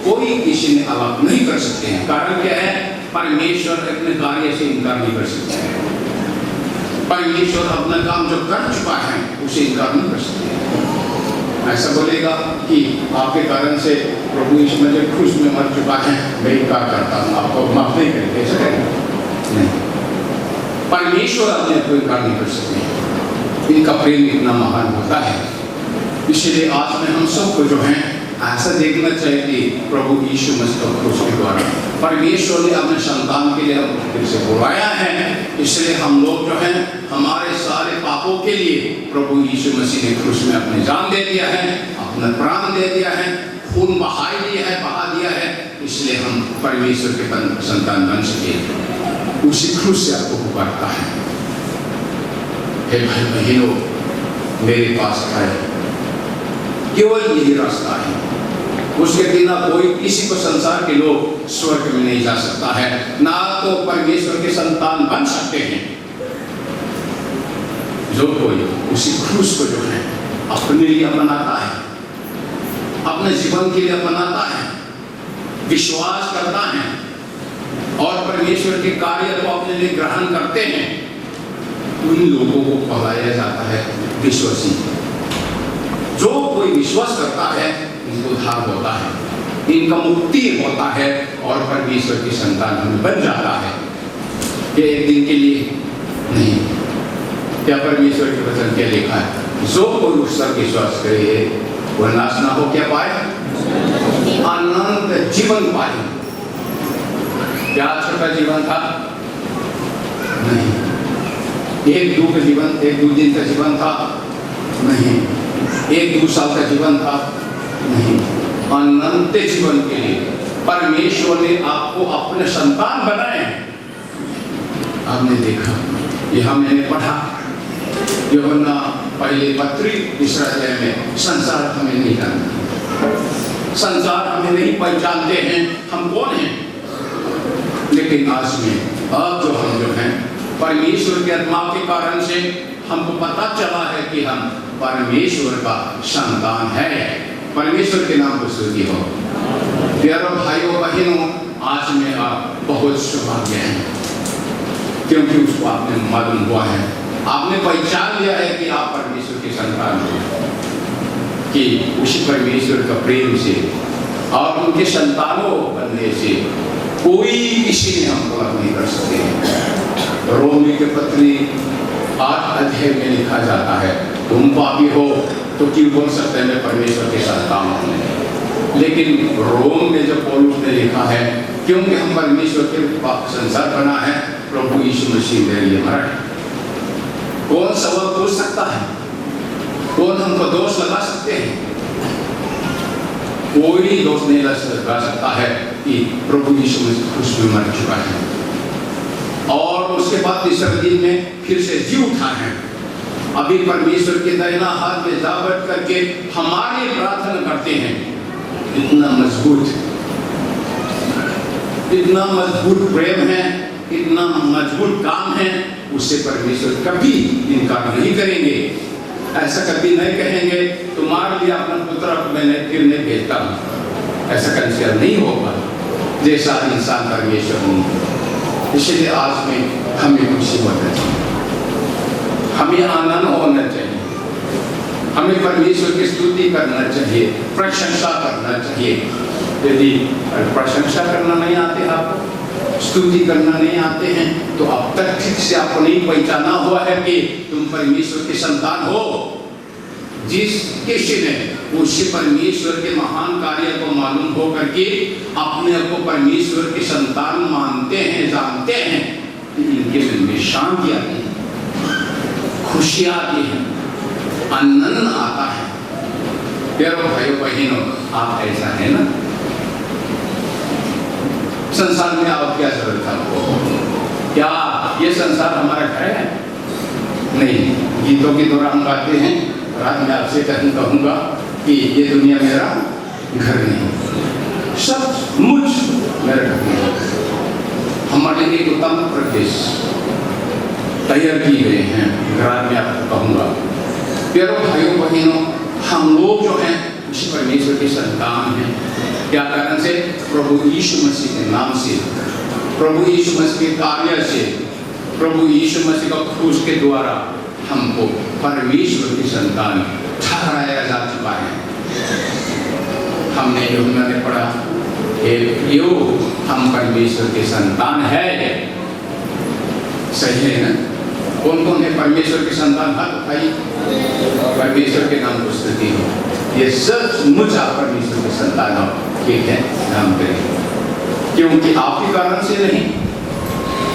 कोई किसी ने अलग नहीं कर सकते हैं। कारण क्या है? परमेश्वर अपने कार्य से इनकार नहीं कर सकते हैं। परमेश्वर अपना काम जो कर चुका है उसे इनकार नहीं कर सकते हैं। ऐसा बोलेगा कि आपके कारण से प्रभु यीशु मसीह क्रूस में मर चुका है, मैं इनकार करता हूँ, आपको माफ नहीं करेंगे, ऐसा करेंगे नहीं। परमेश्वर अपने को इनकार नहीं कर सकते। इनका प्रेम इतना महान होता है। इसलिए आज में हम सबको जो है ऐसा देखना चाहिए कि प्रभु यीशु मसीह क्रूस के द्वारा परमेश्वर ने अपने संतान के लिए हमको फिर से बुलाया है। इसलिए हम लोग जो है हमारे सारे पापों के लिए प्रभु यीशु मसीह ने क्रूस में अपनी जान दे दिया है, अपना प्राण दे दिया है, खून बहा दिया है। इसलिए हम परमेश्वर के संतान बन सके। उसी क्रूस से आपको पुकारता है, हे भाई बहनों मेरे पास आए, केवल यही रास्ता है। उसके बिना कोई किसी को संसार के लोग स्वर्ग में नहीं जा सकता है, ना तो परमेश्वर के संतान बन सकते हैं। जो कोई उसी क्रूस को जो है अपने लिए अपनाता है, अपने जीवन के लिए अपनाता है, विश्वास करता है और परमेश्वर के कार्य को अपने लिए ग्रहण करते हैं, उन लोगों को कहलाया जाता है विश्वासी। जो कोई विश्वास करता है इनको उद्धार होता है, इनका मुक्ति होता है और परमेश्वर के संतान हमें बन जाता है। ये एक दिन के लिए नहीं, क्या परमेश्वर के वचन क्या लिखा है? जो कोई उस पर विश्वास करे वह नाश ना हो क्या पाए? अनंत जीवन पाए। क्या छोटा जीवन था? नहीं। एक दो दिन का जीवन था? नहीं। 1-2 साल का जीवन था? नहीं। अनंत जीवन के लिए परमेश्वर ने आपको अपने संतान बनाए। आपने देखा, यह मैंने पढ़ा यूहन्ना पहले पत्री 3 अध्याय में, संसार हमें नहीं जानता, संसार हमें नहीं पहचानते हैं हम कौन हैं। लेकिन आज में अब जो हम जो हैं परमेश्वर के आत्मा के कारण से हमको पता चला है कि हम परमेश्वर का संतान है। परमेश्वर के नाम को स्तुति हो। प्यारे भाइयों बहनों, आज में आप बहुत सौभाग्य हैं, क्योंकि उसको आपने मालूम हुआ है, आपने पहचान लिया है कि आप परमेश्वर के संतान हो, कि उसी परमेश्वर का प्रेम से और उनके संतानों बनने से कोई किसी ने हमको अलग नहीं कर सकते। रोमी के पत्री 8 अध्याय में लिखा जाता है, तुम पापी हो तो क्यों बोल सकते हैं मैं परमेश्वर के संतान हूं। लेकिन रोम में जो पौलुस ने लिखा है, क्योंकि हम परमेश्वर के संसार बना है, प्रभु यीशु मसीह मेरे लिए मरा है। कौन सवाल पूछ सकता है? कौन हमको दोष लगा सकते हैं? कोई दोष नहीं लगा सकता है कि प्रभु यीशु मसीह क्रूस में मर चुका है और उसके बाद तीसरे दिन में फिर से जी उठा है। अभी परमेश्वर के दाहिना हाथ में जा बैठ करके हमारी प्रार्थना करते हैं। इतना मजबूत प्रेम है, इतना मजबूत काम है, उससे परमेश्वर कभी इनकार नहीं करेंगे। ऐसा कभी नहीं कहेंगे तुम्हारे लिए अपना पुत्र मैंने फिर नहीं भेजता हूँ, ऐसा कंसीडर नहीं होगा जैसा इंसान परमेश्वर नहीं। इसलिए आज में हमें खुशी होना चाहिए, हमें आनंद होना चाहिए, हमें परमेश्वर की स्तुति करना चाहिए, प्रशंसा करना चाहिए। यदि प्रशंसा करना नहीं आते, आप स्तुति करना नहीं आते हैं, तो अब तक ठीक से आपको नहीं पहचाना हुआ है कि तुम परमेश्वर के संतान हो। जिस किसी ने उसी परमेश्वर के महान कार्य को मालूम हो करके अपने आप को परमेश्वर के संतान मानते हैं, जानते हैं, इनके मन में शांति आती है, खुशी आती है, आनंद आता है। प्यारे भाइयों बहनों, आप ऐसा है ना? संसार में आप क्या जरूरत है आपको? क्या ये संसार हमारा घर है? नहीं। गीतों के दौरान हम गाते हैं, रात में आपसे कहूँगा कि ये दुनिया मेरा घर नहीं, सब मुझ मेरा घर नहीं। हमारे लिए उत्तम प्रदेश तैयार किए गए हैं, रात में आपको कहूँगा। प्यारे भाइयों बहनों, हम लोग जो हैं उसी परमेश्वर के संतान हैं। क्या कारण से? प्रभु यीशु मसीह के नाम से, प्रभु यीशु मसीह के कार्य से, प्रभु यीशु मसीह का क्रूस के द्वारा हमको परमेश्वर की संतान ठहराया जा चुका है। हमने यूहन्ना ने पढ़ा, यो हम परमेश्वर के संतान है। सही है ना? कौन कौन है परमेश्वर के संतान? हाथ उठाइए, परमेश्वर के नाम को स्तुति हो। ये सचमुच आप परमेश्वर के संतान हो, ठीक है? नाम करें, क्योंकि आपके कारण से नहीं।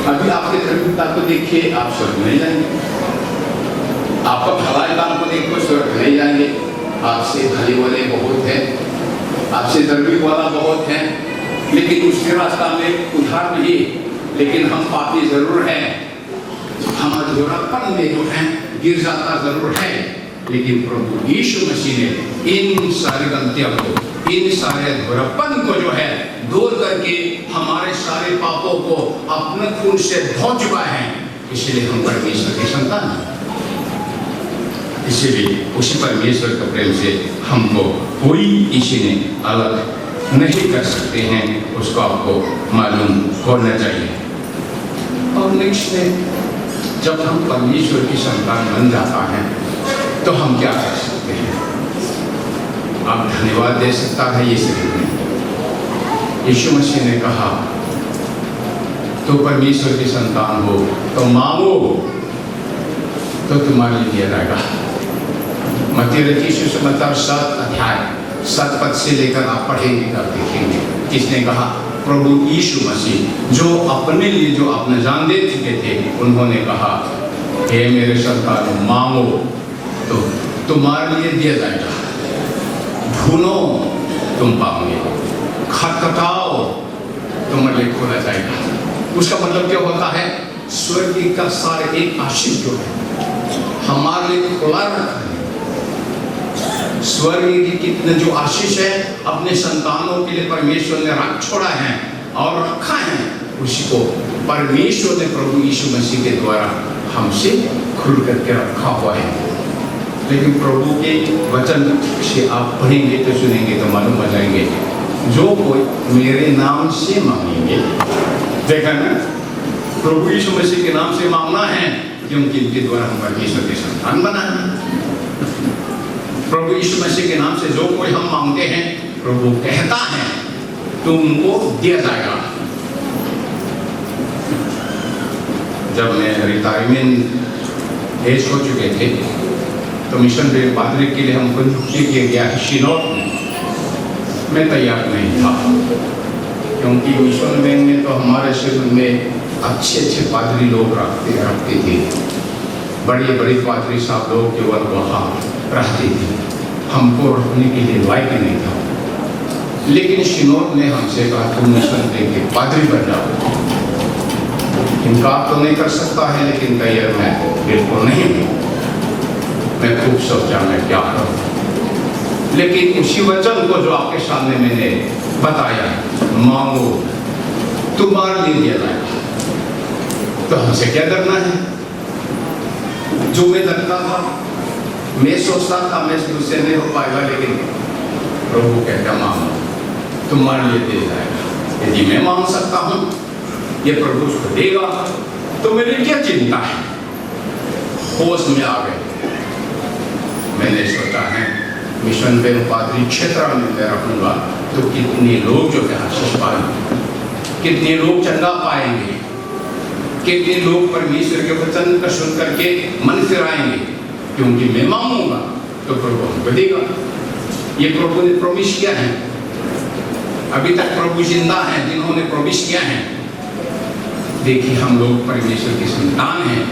अभी आपके धार्मिकता को देखिए, आप स्वर्ग नहीं जाएंगे। आपका भलाई काम को देखो, स्वर्ग नहीं जाएंगे। आपसे भले वाले बहुत हैं, आपसे धार्मिक वाला बहुत है, लेकिन उसके रास्ता में उधार नहीं। लेकिन हम पापी जरूर हैं, हम अधूरापन में जो हैं, गिर जाता जरूर है। लेकिन प्रभु यीशु मसीह ने इन सारी गलतियों को, इन सारे अधूरापन को जो है दूर करके हमारे सारे पापों को अपने खून से धो चुका है। इसलिए हम परमेश्वर के संतान हैं। इसीलिए उसी परमेश्वर के प्रेम से हमको कोई किसी ने अलग नहीं कर सकते हैं, उसको आपको मालूम होना चाहिए। और नेक्स्ट में जब हम परमेश्वर की संतान बन जाता है तो हम क्या कर सकते हैं? आप धन्यवाद दे सकता है ये शरीर में। यीशु मसीह ने कहा, तो परमेश्वर की संतान हो तो मांगो तो तुम्हारे लिए दिया जाएगा। मत्ती रचित सुसमाचार 7 अध्याय 7 पद से लेकर आप पढ़ेंगे तब देखेंगे। किसने कहा? प्रभु यीशु मसीह, जो अपने लिए जो अपने जान दे चुके थे, उन्होंने कहा, हे मेरे संतान, मांगो तो तुम्हारे लिए दिया जाएगा, ढूंढो तुम पाओगे, खटखटाओ तुम्हारे लिए खोला जाएगा। उसका मतलब क्या होता है? स्वर्ग का सारे एक आशीष जो है हमारे लिए खुला रखा है। स्वर्ग की कितने जो आशीष है अपने संतानों के लिए परमेश्वर ने रख छोड़ा है और रखा है, उसी को परमेश्वर ने प्रभु यीशु मसीह के द्वारा हमसे खुल करके रखा हुआ है। लेकिन प्रभु के वचन से आप पढ़ेंगे तो सुनेंगे तो मालूम हो जाएंगे, जो कोई मेरे नाम से मांगेंगे, देखा ना, प्रभु यीशु मसीह के नाम से मांगना है, क्योंकि इनके द्वारा हम परमेश्वर के संतान बना है। प्रभु यीशु मसीह के नाम से जो कोई हम मांगते हैं, प्रभु कहता है तुमको दिया जाएगा। जब मैं रिटायरमेंट एज हो चुके थे तो मिशन में पादरी के लिए हमको नियुक्ति किया गया है शिनोट में। मैं तैयार नहीं था, क्योंकि मिशन में तो हमारे शरीर में अच्छे अच्छे पादरी लोग रखते थे, बड़े बड़े पादरी साहब लोग केवल वहाँ रहते थे, हमको रखने के लिए लायक नहीं था। लेकिन शिनोद ने हमसे कहा तुम मिशन के पादरी बन जाओ। इनकार तो नहीं कर सकता है, लेकिन तैयार मैं बिल्कुल नहीं हूँ। मैं खूब सोचा मैं क्या करूँ, लेकिन उसी वचन को जो आपके सामने मैंने बताया, मांगो तुम्हारे लिए दिया जाएगा, तो हमसे क्या करना है। जो मैं लगता था, मैं सोचता था मैं मुझसे नहीं हो पाएगा, लेकिन प्रभु कहता मांगो तुम्हारे लिए दिया जाएगा। यदि मैं मांग सकता हूँ ये प्रभु उसको देगा, तो मेरी क्या चिंता है। होश में आ गए। मैंने सोचा है मिशन पे पादरी क्षेत्र में मैं रखूंगा तो कितने लोग जो है आशीष पाएंगे, कितने लोग चंदा पाएंगे, कितने लोग परमेश्वर के वचन का सुन करके मन फिराएंगे, क्योंकि मैं मांगूंगा तो प्रभु हमको देगा। ये प्रभु ने प्रॉमिस किया है। अभी तक प्रभु जिंदा है जिन्होंने प्रॉमिस किया है। देखिए हम लोग परमेश्वर की संतान हैं,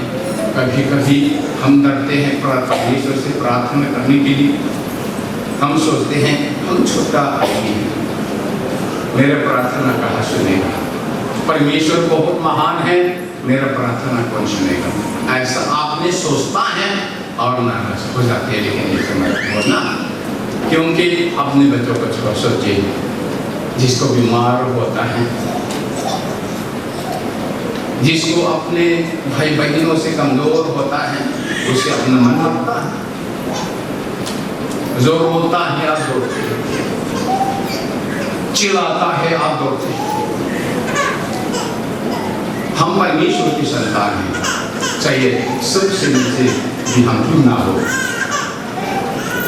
कभी कभी हम डरते हैं परमेश्वर से प्रार्थना करने के लिए। हम सोचते हैं हम छोटा आदमी हैं, मेरा प्रार्थना कहाँ सुनेगा, परमेश्वर बहुत महान है, मेरा प्रार्थना कौन सुनेगा। ऐसा आपने सोचता है और नाराज हो जाते हैं। लेकिन ये समझ बोलना, क्योंकि अपने बच्चों को छोड़ सोचिए, जिसको बीमार होता है, जिसको अपने भाई बहनों से कमजोर होता है, उसे अपना मन लगता है। जो रोता है आप रोते, चिल्लाता है आप रोते। हम परमेश्वर की संतान हैं, चाहिए सबसे नीचे भी हम क्यों ना हो।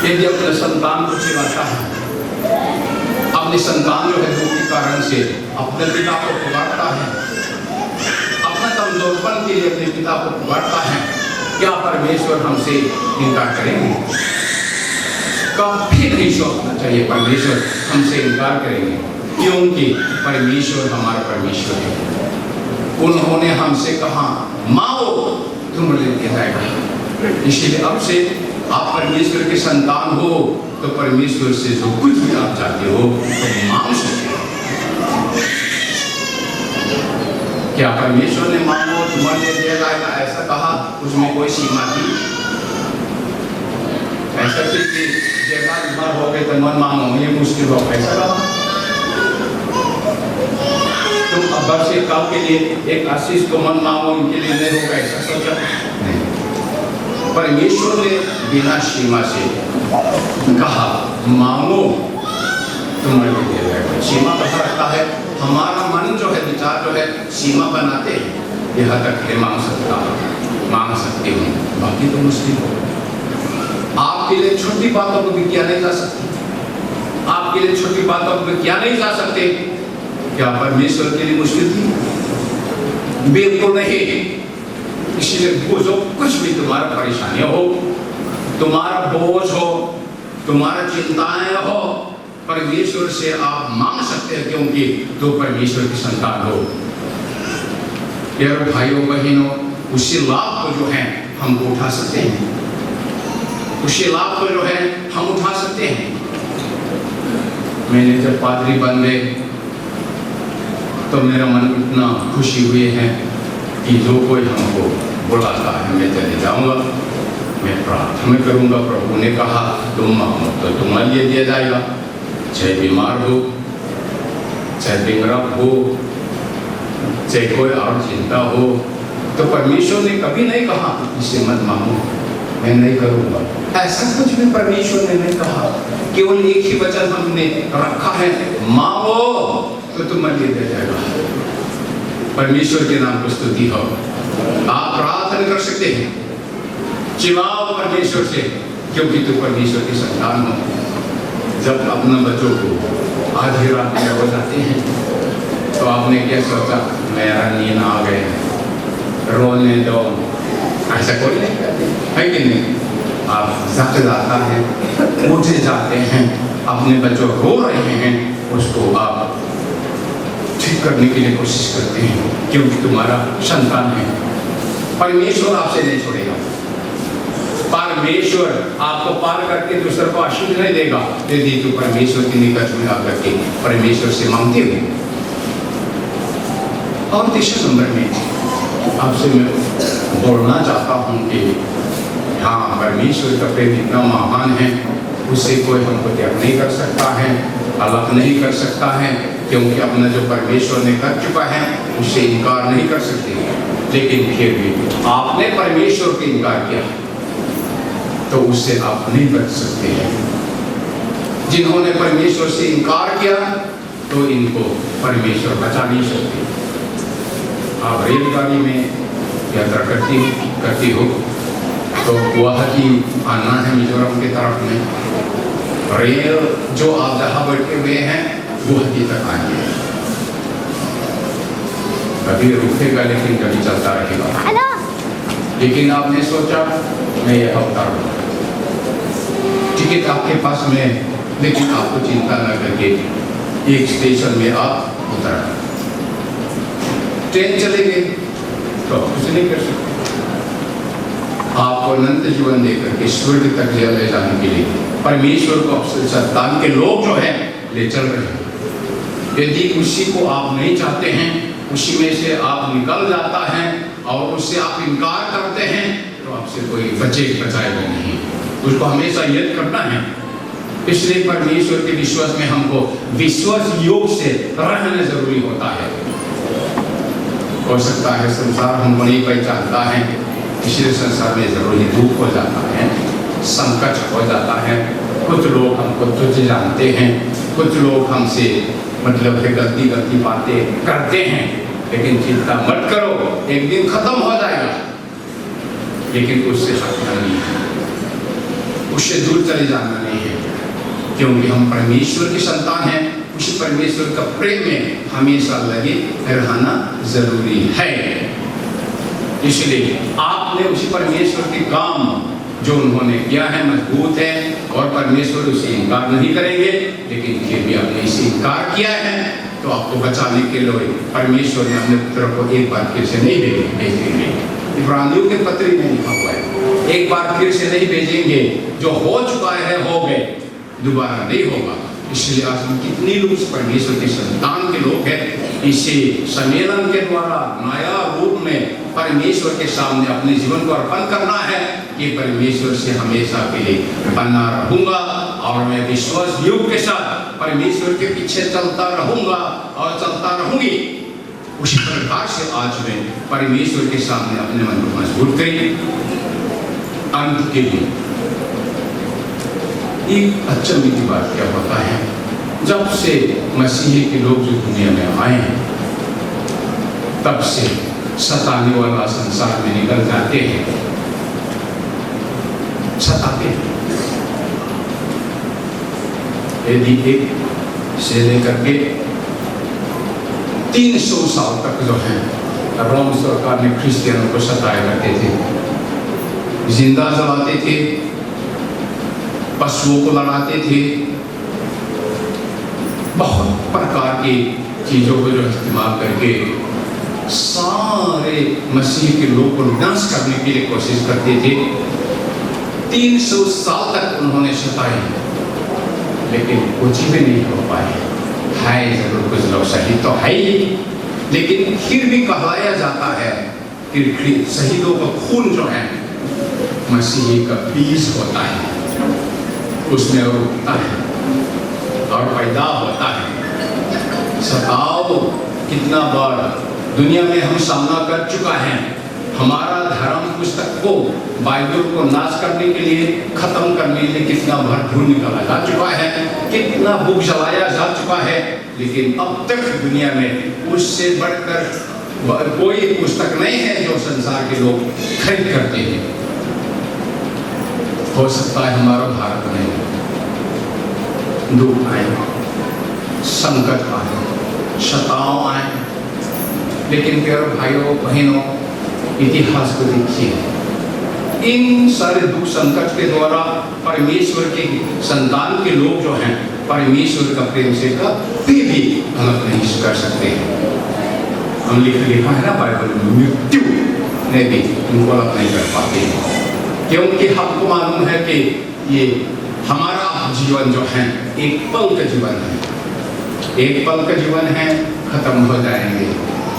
यदि अपने संतान को चिल्लाता है, अपनी संतान जो है दुख के कारण से अपने पिता को पुकारता है, अपने कमजोरपन के लिए अपने पिता को पुकारता है, क्या परमेश्वर हमसे इनकार करेंगे? कभी नहीं सोचना चाहिए परमेश्वर हमसे इनकार करेंगे, क्योंकि परमेश्वर हमारा परमेश्वर है। उन्होंने हमसे कहा मांगो तुम्हें दिया जाएगा। इसीलिए अब से आप परमेश्वर के संतान हो तो परमेश्वर से जो कुछ भी आप चाहते हो तो मांग सकते हो। क्या परमेश्वर ने मांगो तुम्हारे दिया जाएगा ऐसा कहा? उसमें कोई सीमा थी? ऐसा कि जगह बीमार हो गए तो मन मांगो ये मुश्किल हो, ऐसा कहा? तुम अब्बा से कल के लिए एक आशीष को मन मांगो, इनके लिए नहीं होगा, ऐसा सोचा नहीं। परमेश्वर ने बिना सीमा से कहा मांगो तुम्हारे लिए दिया जाएगा। सीमा कहाँ रखता है? हमारा मन जो है, विचार जो है, सीमा बनाते हैं। यहाँ तक है मांग सकता हूँ, मांग सकती हूँ, बाकी तो मुश्किल हो। आपके लिए छोटी बातों को भी किया नहीं जा सकती, आपके लिए छोटी बातों को भी किया नहीं जा सकते। क्या परमेश्वर के लिए मुश्किल थी? बिल्कुल नहीं। इसलिए वो जो कुछ भी तुम्हारा परेशानियां हो, तुम्हारा बोझ हो, तुम्हारा चिंताएं हो, परमेश्वर से आप मांग सकते हैं, क्योंकि तो परमेश्वर की संतान हो। यार भाइयों बहनों, उसी लाभ को जो है हम उठा सकते हैं, उसी लाभ को जो है हम उठा सकते हैं। मैंने जब पादरी बन गए तो मेरा मन इतना खुशी हुई है कि जो कोई हमको बुलाता है मैं चले जाऊंगा, मैं प्रार्थना करूंगा। प्रभु ने कहा तुम मांगो तो तुम्हारे लिए दिया जाएगा, चाहे बीमार हो, चाहे बेघर हो, चाहे कोई और चिंता हो। तो परमेश्वर ने कभी नहीं कहा इससे मत मांगो, मैं नहीं करूंगा, ऐसा कुछ भी परमेश्वर ने नहीं कहा। केवल एक ही वचन हमने रखा है, मांगो तो तुम्हारे लिए दिया जाएगा। परमेश्वर के नाम को स्तुति हो। आप प्रार्थना कर सकते हैं, चिल्लाओ परमेश्वर से, क्योंकि तुम परमेश्वर की संतान हो। जब अपने बच्चों को आधी रात में हो जाते हैं तो आपने क्या सोचा? मेरा नींद आ गए, रोने दो, ऐसा कोई नहीं करते है कि नहीं? आप जग जाता है, उठ जाते हैं, अपने बच्चों रो रहे हैं, उसको आप ठीक करने के लिए कोशिश करते हैं, क्योंकि तुम्हारा संतान है। परमेश्वर आपसे नहीं छोड़ेगा। परमेश्वर आपको पार करके दूसरे को आशीष नहीं देगा यदि तू परमेश्वर की निकट में आकर के परमेश्वर से मांगते हो। और तीसरे नंबर में आपसे मैं बोलना चाहता हूँ कि हाँ, परमेश्वर का प्रेम इतना महान है, उससे कोई हमको त्याग नहीं कर सकता है, अलग नहीं कर सकता है, क्योंकि अपना जो परमेश्वर ने कर चुका है उससे इनकार नहीं कर सकते। लेकिन फिर भी आपने परमेश्वर को इनकार किया तो उससे आप नहीं बच सकते हैं। जिन्होंने परमेश्वर से इनकार किया तो इनको परमेश्वर बचा नहीं सकते। आप रेलगाड़ी में यात्रा करती हो तो गुवाहाटी आना है मिजोरम की तरफ में, रेल जो आप जहाँ बैठे हुए हैं गुवाहाटी तक आएंगे, कभी रुकेगा लेकिन कभी चलता रहेगा। लेकिन आपने सोचा मैं यह उतारूंगा, टिकट आपके पास में, लेकिन आपको चिंता न करके एक स्टेशन में आप उतर, ट्रेन चले गए तो कुछ नहीं कर सकते। आपको अनंत जीवन देकर के स्वर्ग तक ले जाने के लिए परमेश्वर को संतान के लोग जो है ले चल रहे हैं। यदि उसी को आप नहीं चाहते हैं, उसी में से आप निकल जाता है और उससे आप इनकार करते हैं तो आपसे कोई बचाएगा नहीं। उसको हमेशा याद करना है। इसलिए परमेश्वर के विश्वास में हमको विश्वास योग से रहना जरूरी होता है। हो सकता है संसार हमको नहीं पहचानता है, इसलिए संसार में जरूरी दुख हो जाता है, संकट हो जाता है। कुछ लोग हमको तुच्छ जानते हैं, कुछ लोग हमसे मतलब गलती बातें करते हैं, लेकिन चिंता मत करो, एक दिन खत्म हो जाएगा। लेकिन उससे हटना नहीं है, उससे दूर चले जाना नहीं है, क्योंकि हम परमेश्वर की संतान हैं। उसी परमेश्वर का प्रेम में हमेशा लगे रहना जरूरी है। इसलिए आपने उसी परमेश्वर के काम जो उन्होंने किया है मजबूत है और परमेश्वर उसे इनकार नहीं करेंगे। लेकिन फिर भी आपने इसे इनकार किया है तो आपको बचाने के लिए परमेश्वर ने अपने पुत्र को एक बार फिर से नहीं भेजेंगे। इब्रानियों के पत्र में लिखा हुआ है, एक बार फिर से नहीं भेजेंगे, जो हो चुका है हो गए, दोबारा नहीं होगा। इसलिए आज हम कितने लोग परमेश्वर के संतान के लोग हैं, इसे सम्मेलन के द्वारा नया रूप में परमेश्वर के सामने अपने जीवन को अर्पण करना है कि परमेश्वर से हमेशा के लिए बना रहूंगा और मैं विश्वास योग के साथ परमेश्वर के पीछे चलता रहूंगा और चलता रहूंगी। उसी प्रकार से आज मैं परमेश्वर के सामने अपने मन को मजबूत करें। अंत के लिए एक अचंभे की बात क्या होता है, जब से मसीही के लोग जो दुनिया में आए हैं तब से सताने वाला संसार में निकल जाते हैं, सताते हैं। यदि एक से लेकर के 300 साल तक जो है रोम सरकार ने क्रिश्चियनों को सताया करते थे, जिंदा जलाते थे, पशुओं को लड़ाते थे, बहुत प्रकार की चीजों को जो इस्तेमाल करके सारे मसीह के लोगों को नाश करने के लिए कोशिश करते थे। 300 साल तक उन्होंने सताए, लेकिन कुछ भी नहीं हो पाए। है जरूर कुछ लोग शहीद तो है ही, लेकिन फिर भी कहलाया जाता है कि शहीदों का खून जो है मसीही का बीज होता है, उसमें उगता है और पैदा होता है। सताओ कितना बार दुनिया में हम सामना कर चुका है। हमारा धर्म पुस्तक को, बाइबल को नाश करने के लिए, खत्म करने के लिए कितना बार ढूंढ निकाला जा चुका है, कितना बुक जलाया जा चुका है, लेकिन अब तक दुनिया में उससे बढ़कर कोई पुस्तक नहीं है जो संसार के लोग खरीद करते हैं। हो सकता है हमारा भारत में दुख आए, संकट आए, सताव आए, लेकिन प्यारे भाइयों बहनों, इतिहास को देखिए, इन सारे दुख संकट के द्वारा परमेश्वर के संतान के लोग जो हैं परमेश्वर का प्रेम से कभी भी अलग नहीं कर सकते। हम लिखा है ना बाइबल में, मृत्यु ने भी उनको अलग नहीं कर पाते। क्योंकि हमको मालूम है कि ये हमारा जीवन जो है एक पल का जीवन है, एक पल का जीवन है, खत्म हो जाएंगे।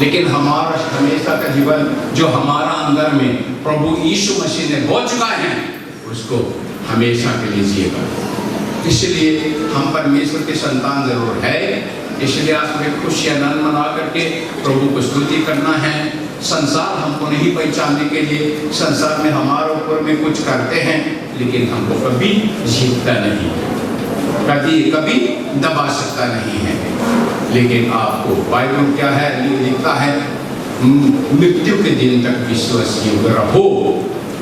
लेकिन हमारा हमेशा का जीवन जो हमारा अंदर में प्रभु यीशु मसीह ने बो चुका है, उसको हमेशा के लिए जिएगा। इसलिए हम परमेश्वर के संतान जरूर है, इसलिए आज हमें खुशी आनंद मना करके प्रभु को स्तुति करना है। संसार हमको नहीं पहचानने के लिए संसार में हमारे ऊपर में कुछ करते हैं, लेकिन हमको कभी जीतता नहीं, कभी दबा सकता नहीं है। लेकिन आपको बाइबल क्या है लिखता है, मृत्यु के दिन तक विश्वास रहो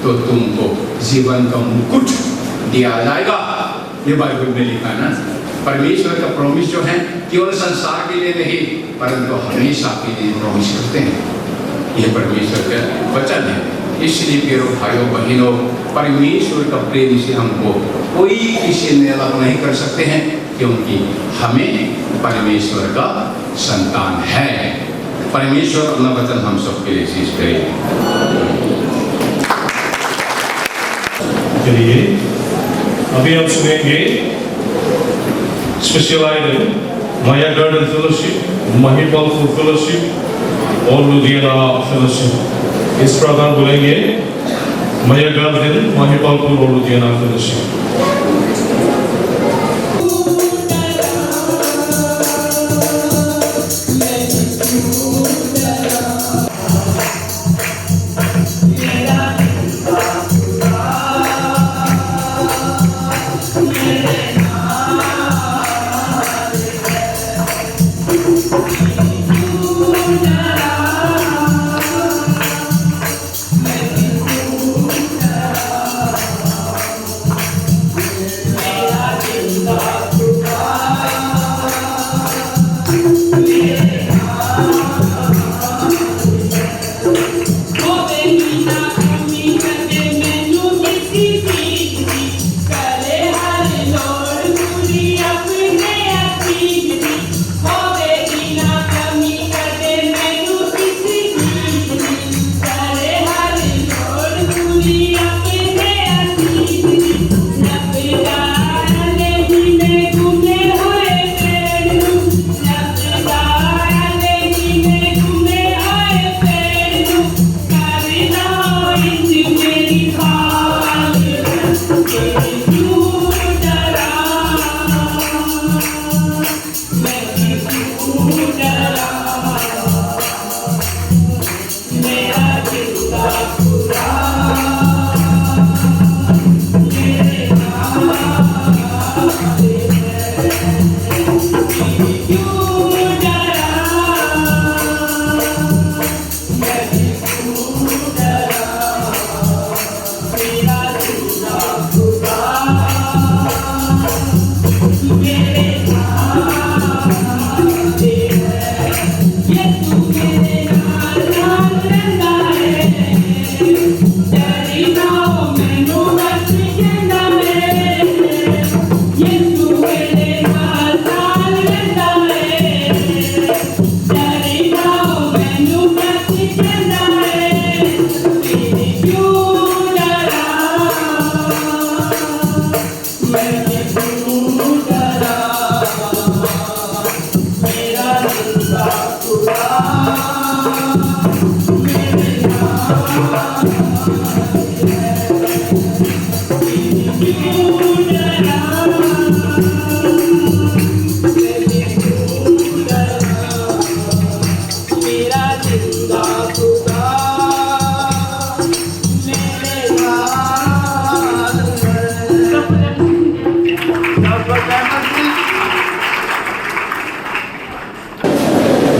तो तुमको जीवन का मुकुट दिया जाएगा। ये बाइबल में लिखा ना। परमेश्वर का प्रॉमिस जो है केवल संसार के लिए नहीं, परंतु हमेशा के लिए प्रॉमिस करते हैं। ये परमेश्वर का वचन है। इसलिए प्यारे भाइयों बहनों, परमेश्वर का प्रेम से हमको कोई किसी ने अलग नहीं कर सकते हैं, क्योंकि हमें परमेश्वर का संतान है। परमेश्वर अपना वचन हम सबके लिए चीज करें। चलिए अभी हम सुनेंगे स्पेशल आइटम माया गार्डन फेलोशिप, महिपालपुर फेलोशिप और लुधियाना फेलोशिप। इस प्रकार बोलेंगे माया गार्डन, महिपालपुर और लुधियाना फेलोशिप।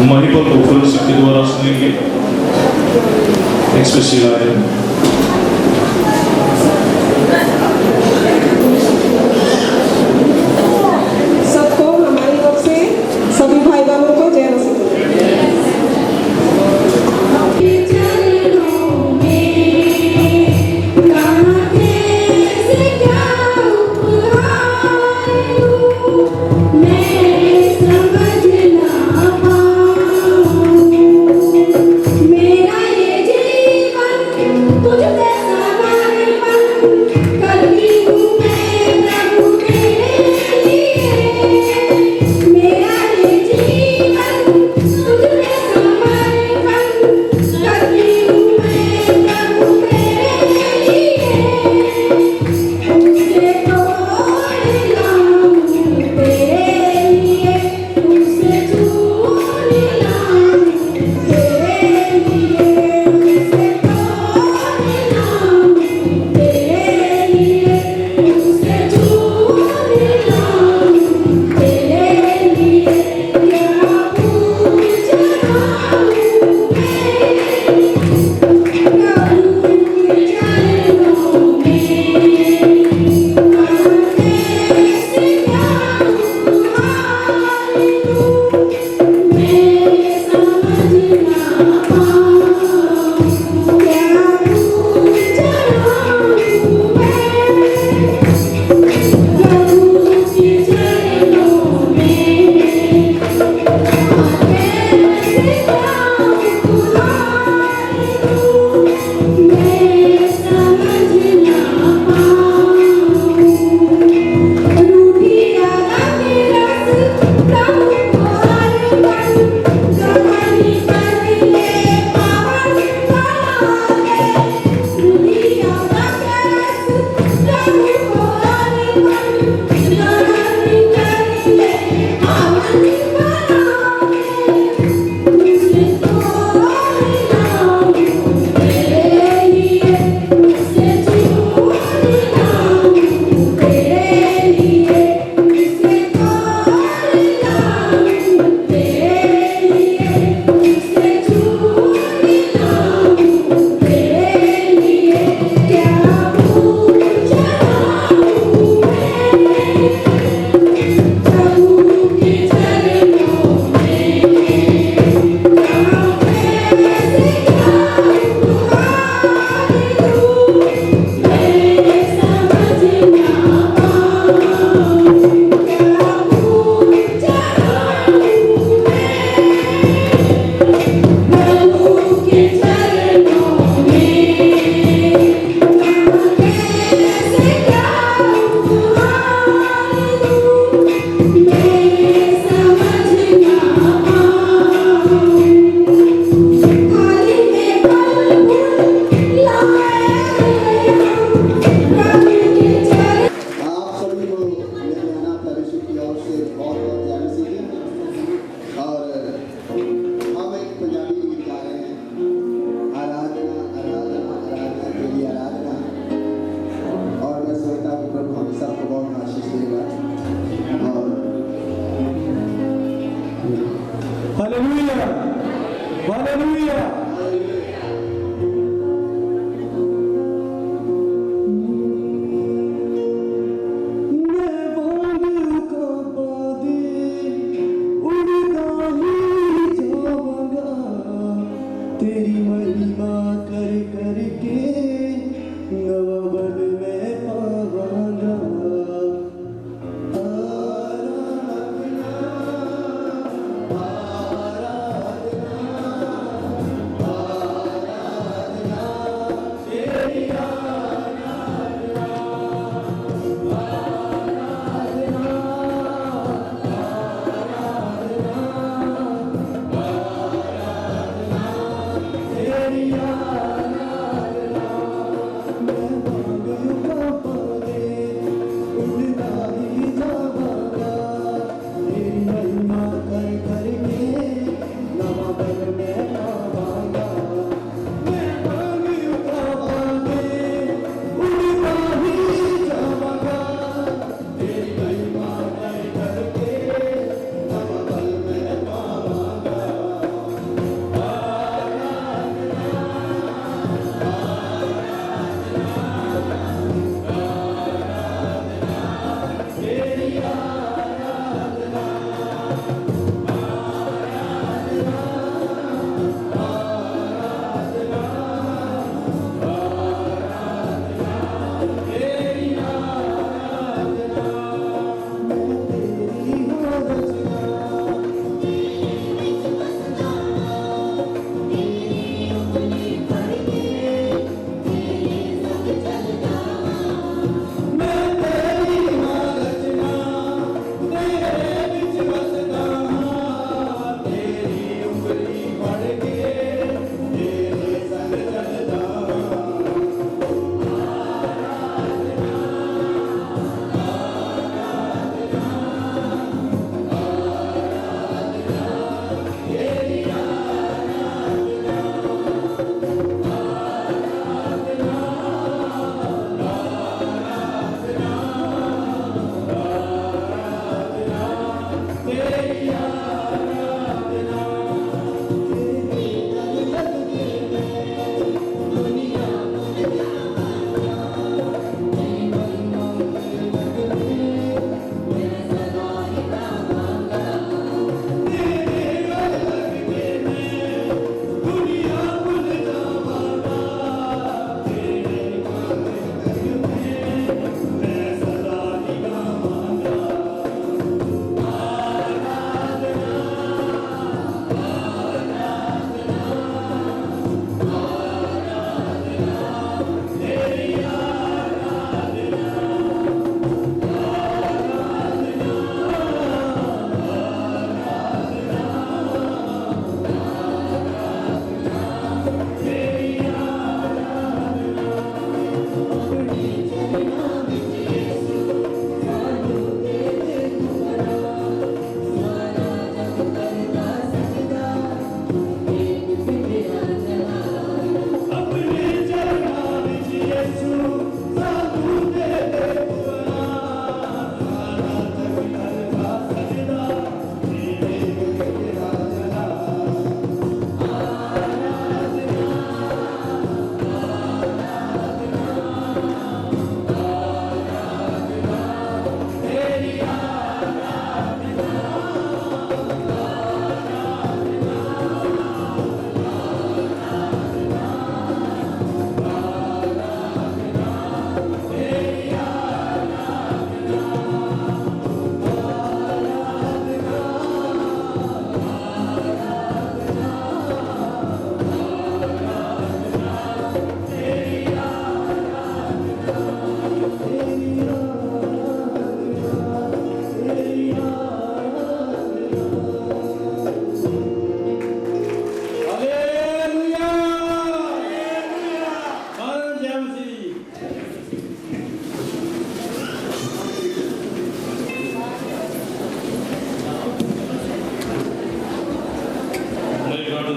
महिपालपुर फेलोशिप के द्वारा सुनेंगे एक स्पेशल आइटम। सबको हमारी ओर से सभी भाई बहनों को जय मसीह। मेरा ये जीवन हालेलुया हालेलुया तेरी महिमा कर करके नवबन में पावांगा आराधना आराधना आराधना तेरी आराधना आराधना तेरी आराधना मैं मांगूंगा पाने उड़ना ही जाऊंगा तेरी महिमा कर करके नवबन में पावांगा मैं मांगूंगा पाने उड़ना ही जाऊंगा तेरी महिमा कर करके नवबन में पावांगा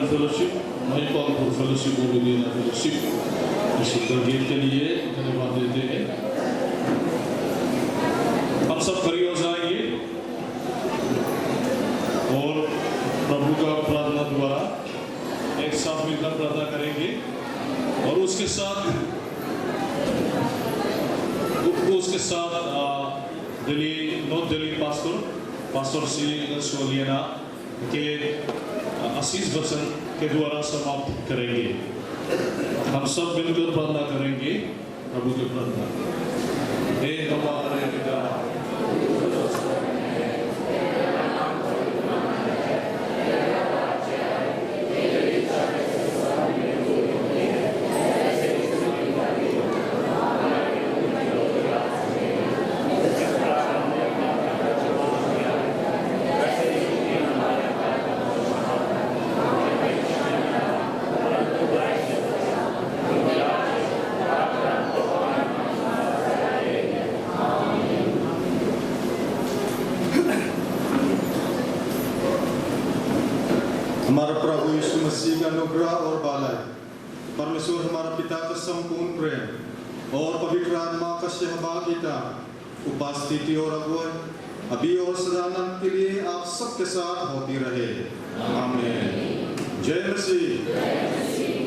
फेलोशिप नई पावरफुल फेलोशिप ओबिडियंट फेलोशिप इस गीत के लिए धन्यवाद देते हैं। हम सब खड़ी हो जाएंगे और प्रभु का प्रार्थना द्वारा एक साथ मिलकर प्रार्थना करेंगे और उसके साथ दिल्ली नॉर्थ दिल्ली पास्टर श्री सोलियाना के आशीष वचन के द्वारा समाप्त करेंगे। हम सब मिलकर प्रार्थना करेंगे प्रभु की प्रार्थना। हे हमारे पिता हमारा प्रभु यीशु मसीह का अनुग्रह और बाला परमेश्वर हमारा पिता का संपूर्ण प्रेम और पवित्र आत्मा का सहभागिता उपस्थिति और अगुवाई अभी और सदानंद के लिए आप सबके साथ होती रहे। आमीन। जय मसीह।